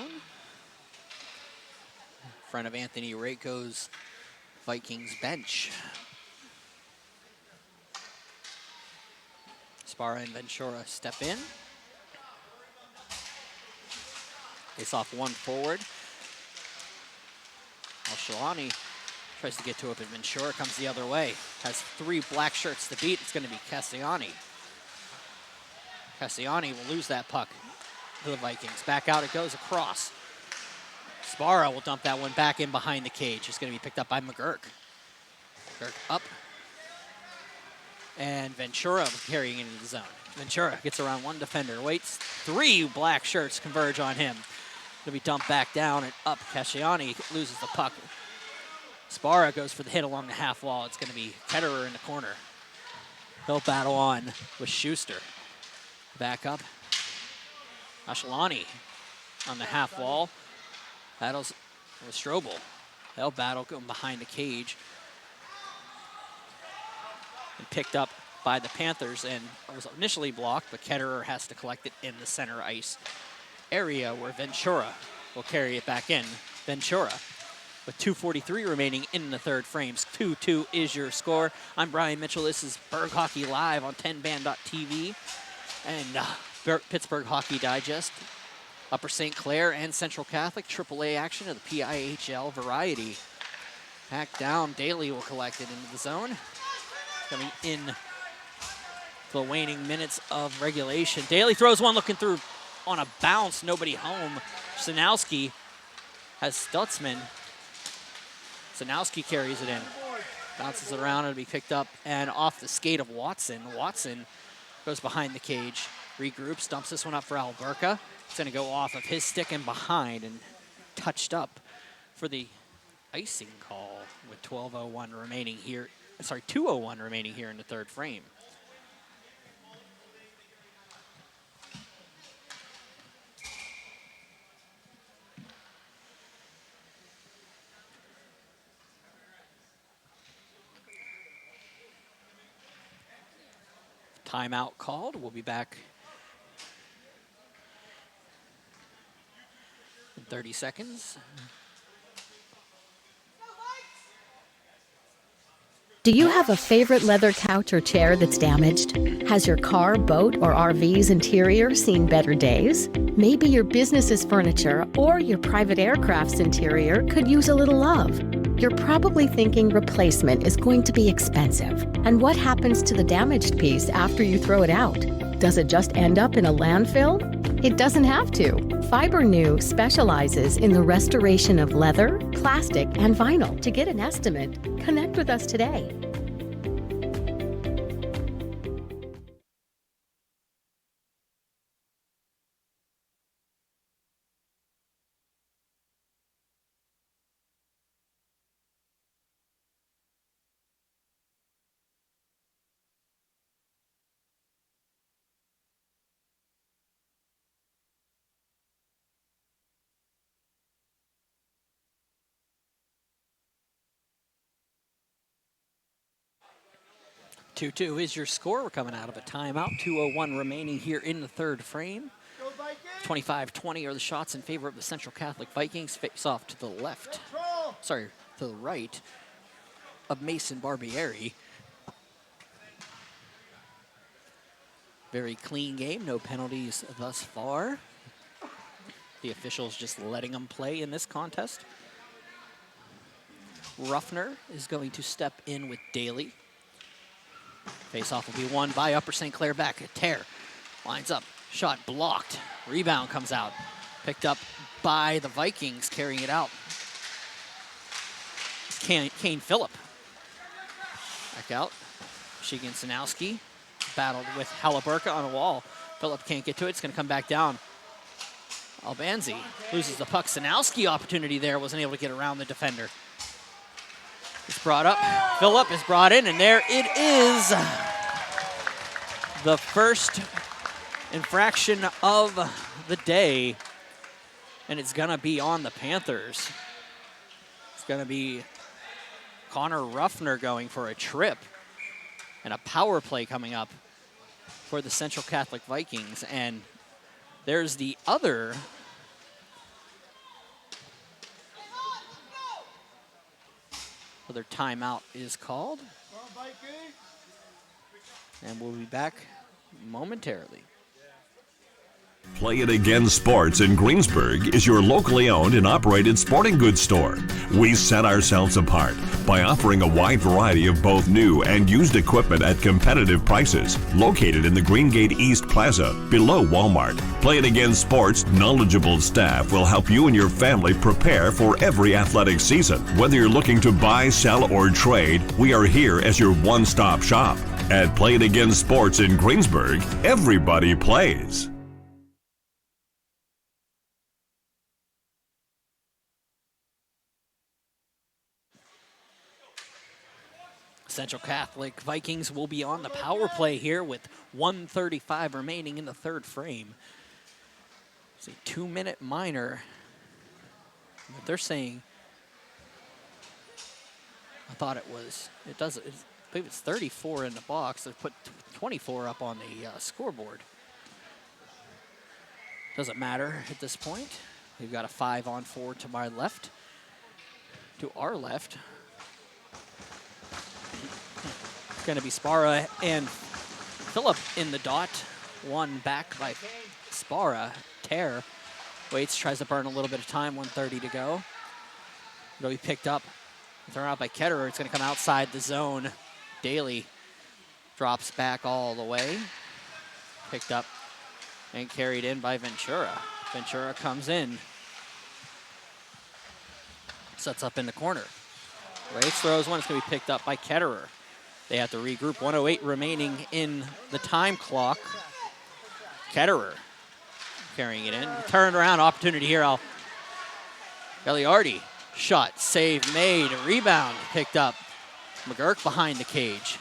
In front of Anthony Rako's Vikings bench. Sparra and Ventura step in. Face off one forward. Al-Shalani tries to get to it, but Ventura comes the other way. Has 3 black shirts to beat. It's going to be Cassiani. Cassiani will lose that puck to the Vikings. Back out it goes across. Sparra will dump that one back in behind the cage. It's going to be picked up by McGurk. McGurk up. And Ventura carrying into the zone. Ventura gets around one defender, waits. 3 black shirts converge on him. Going to be dumped back down and up. Cassiani loses the puck. Sparra goes for the hit along the half wall. It's going to be Ketterer in the corner. He'll battle on with Schuster. Back up. Ashlani on the half wall. Battles with Strobel. They'll battle going behind the cage. And picked up by the Panthers and was initially blocked, but Ketterer has to collect it in the center ice area where Ventura will carry it back in. Ventura with 2:43 remaining in the third frames. 2-2 is your score. I'm Brian Mitchell. This is Berg Hockey Live on 10band.tv and Pittsburgh Hockey Digest. Upper St. Clair and Central Catholic AAA action of the PIHL variety. Back down, Daly will collect it into the zone. Coming in the waning minutes of regulation. Daly throws one looking through on a bounce, nobody home. Sanowski has Stutzman. Sanowski carries it in. Bounces it around, it'll be picked up and off the skate of Watson. Watson goes behind the cage, regroups, dumps this one up for Alberca. It's gonna go off of his stick and behind and touched up for the icing call with 2:01 remaining here in the third frame. Timeout called. We'll be back in 30 seconds. Do you have a favorite leather couch or chair that's damaged? Has your car, boat, or RV's interior seen better days? Maybe your business's furniture or your private aircraft's interior could use a little love. You're probably thinking replacement is going to be expensive. And what happens to the damaged piece after you throw it out? Does it just end up in a landfill? It doesn't have to. Fiber New specializes in the restoration of leather, plastic, and vinyl. To get an estimate, connect with us today. Two is your score. We're coming out of a timeout. 2:01 remaining here in the third frame. 25-20 are the shots in favor of the Central Catholic Vikings. Face off to the left. Sorry, to the right of Mason Barbieri. Very clean game. No penalties thus far. The officials just letting them play in this contest. Ruffner is going to step in with Daly. Face-off will be won by Upper St. Clair back. Tear lines up. Shot blocked. Rebound comes out. Picked up by the Vikings, carrying it out. Kane Phillip. Back out. Shigan Sanowski battled with Halaburka on a wall. Phillip can't get to it. It's going to come back down. Albanzi loses the puck. Sanowski opportunity there. Wasn't able to get around the defender. It's brought up. Phillip is brought in, and there it is. The first infraction of the day, and it's going to be on the Panthers. It's going to be Connor Ruffner going for a trip and a power play coming up for the Central Catholic Vikings, and There's the other timeout is called. And we'll be back momentarily. Play It Again Sports in Greensburg is your locally owned and operated sporting goods store. We set ourselves apart by offering a wide variety of both new and used equipment at competitive prices. Located in the Greengate East Plaza, below Walmart, Play It Again Sports' knowledgeable staff will help you and your family prepare for every athletic season. Whether you're looking to buy, sell, or trade, we are here as your one-stop shop. At Play It Again Sports in Greensburg, everybody plays. Central Catholic Vikings will be on the power play here with 1:35 remaining in the third frame. It's a 2-minute minor. But they're saying, I thought it was, I believe it's 34 in the box. They put 24 up on the scoreboard. Doesn't matter at this point. We've got a 5-on-4 to my left. To our left. Going to be Spara and Phillip in the dot. One back by Spara. Tear waits, tries to burn a little bit of time. 1:30 to go. It'll be picked up, thrown out by Ketterer. It's going to come outside the zone. Daly drops back all the way. Picked up and carried in by Ventura. Ventura comes in. Sets up in the corner. Waits, throws one. It's going to be picked up by Ketterer. They have to regroup. 1:08 remaining in the time clock. Ketterer carrying it in. Turned around, opportunity here. Gagliardi, shot, save made, rebound picked up. McGurk behind the cage.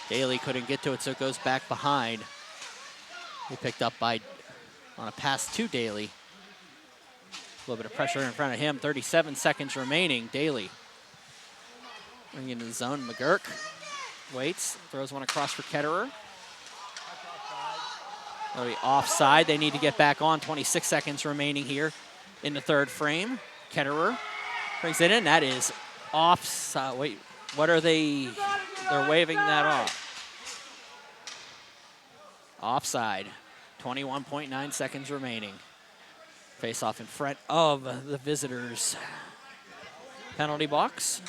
Daly couldn't get to it, so it goes back behind. He picked up on a pass to Daly. A little bit of pressure in front of him. 37 seconds remaining. Daly bringing into the zone. McGurk waits, throws one across for Ketterer. That'll be offside. They need to get back on. 26 seconds remaining here in the third frame. Ketterer brings it in. That is offside. Wait, what are they? They're waving that off. Offside. 21.9 seconds remaining. Face off in front of the visitors' penalty box.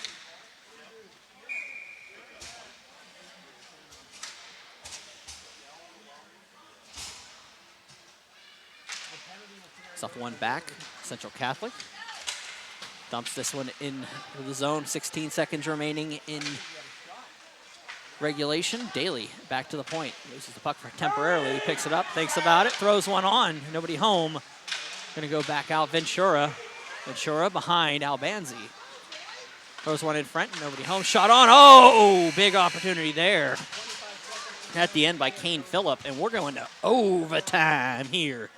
Stuff one back, Central Catholic. Dumps this one in the zone, 16 seconds remaining in regulation. Daly back to the point, loses the puck temporarily, he picks it up, thinks about it, throws one on, nobody home. Gonna go back out, Ventura. Ventura behind Albanzi. Throws one in front, nobody home, shot on, oh, big opportunity there. At the end by Kane Phillip, and we're going to overtime here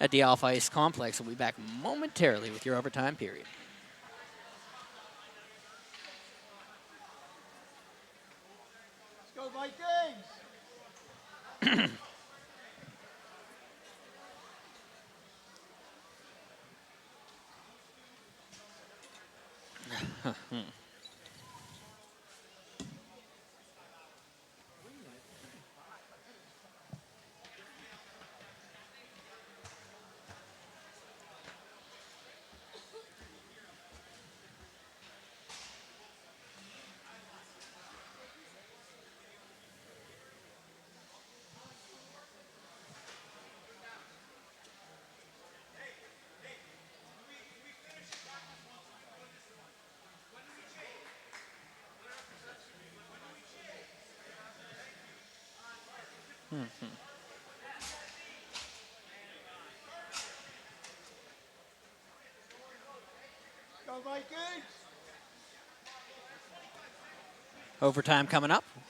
at the Alpha Ice Complex. We'll be back momentarily with your overtime period. Let's go Vikings! Go Vikings! Overtime coming up. I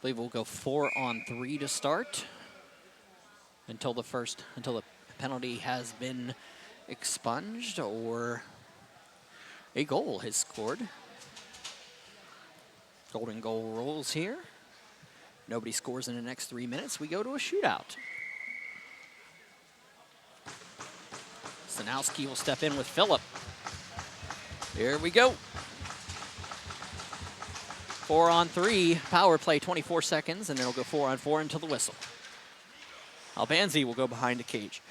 believe we'll go 4-on-3 to start until the penalty has been expunged or a goal has scored. Golden goal rolls here. Nobody scores in the next 3 minutes. We go to a shootout. Sanowski will step in with Phillip. Here we go. 4-on-3, power play, 24 seconds, and then it'll go 4-on-4 until the whistle. Albanzi will go behind the cage.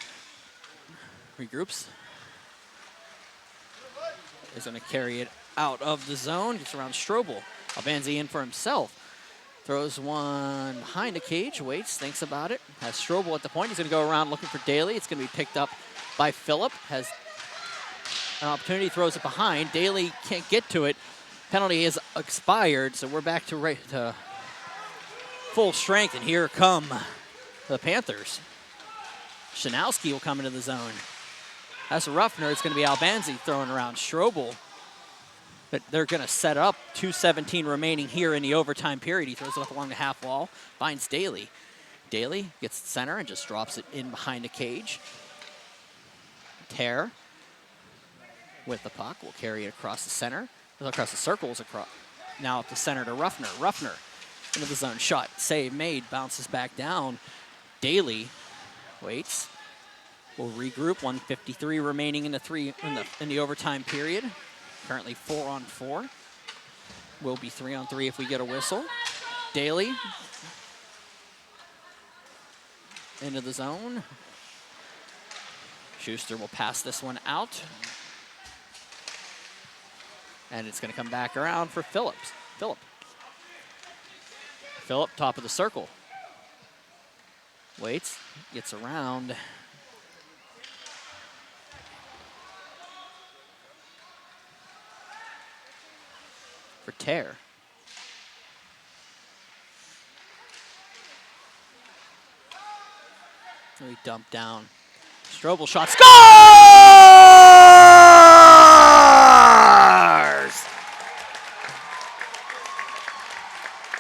Regroups. Is going to carry it out of the zone. Gets around Strobel. Albanzi in for himself. Throws one behind the cage. Waits, thinks about it. Has Strobel at the point. He's going to go around looking for Daly. It's going to be picked up by Phillip. Has an opportunity, throws it behind. Daly can't get to it. Penalty is expired, so we're back to full strength, and here come the Panthers. Shanowski will come into the zone. That's a Ruffner. It's going to be Albanzi throwing around Strobel. But they're going to set up 2:17 remaining here in the overtime period. He throws it up along the half wall, finds Daly. Daly gets center and just drops it in behind the cage. Tear with the puck will carry it across the center. Across the circles, across. Now up the center to Ruffner. Ruffner into the zone. Shot, save made, bounces back down. Daly waits. We'll regroup. 1:53 remaining in the overtime period. Currently 4-on-4. Will be 3-on-3 if we get a whistle. Daly into the zone. Schuster will pass this one out. And it's going to come back around for Phillip. Phillip, top of the circle. Waits, gets around. For Tear. So he dumped down. Strobel shot, scores!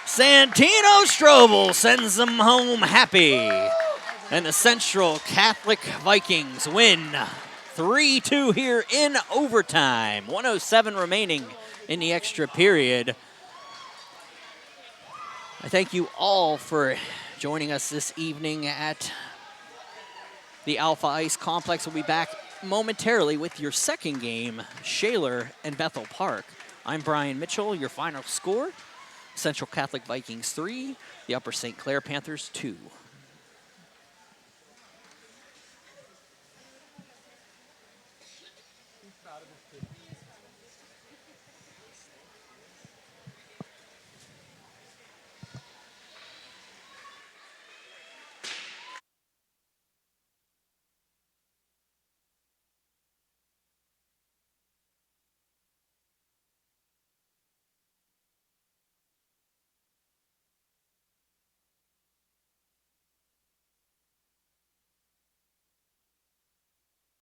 Santino Strobel sends them home happy. And the Central Catholic Vikings win 3-2 here in overtime. 1:07 remaining in the extra period. I thank you all for joining us this evening at the Alpha Ice Complex. We'll be back momentarily with your second game, Shaler and Bethel Park. I'm Brian Mitchell. Your final score, Central Catholic Vikings 3, the Upper St. Clair Panthers 2.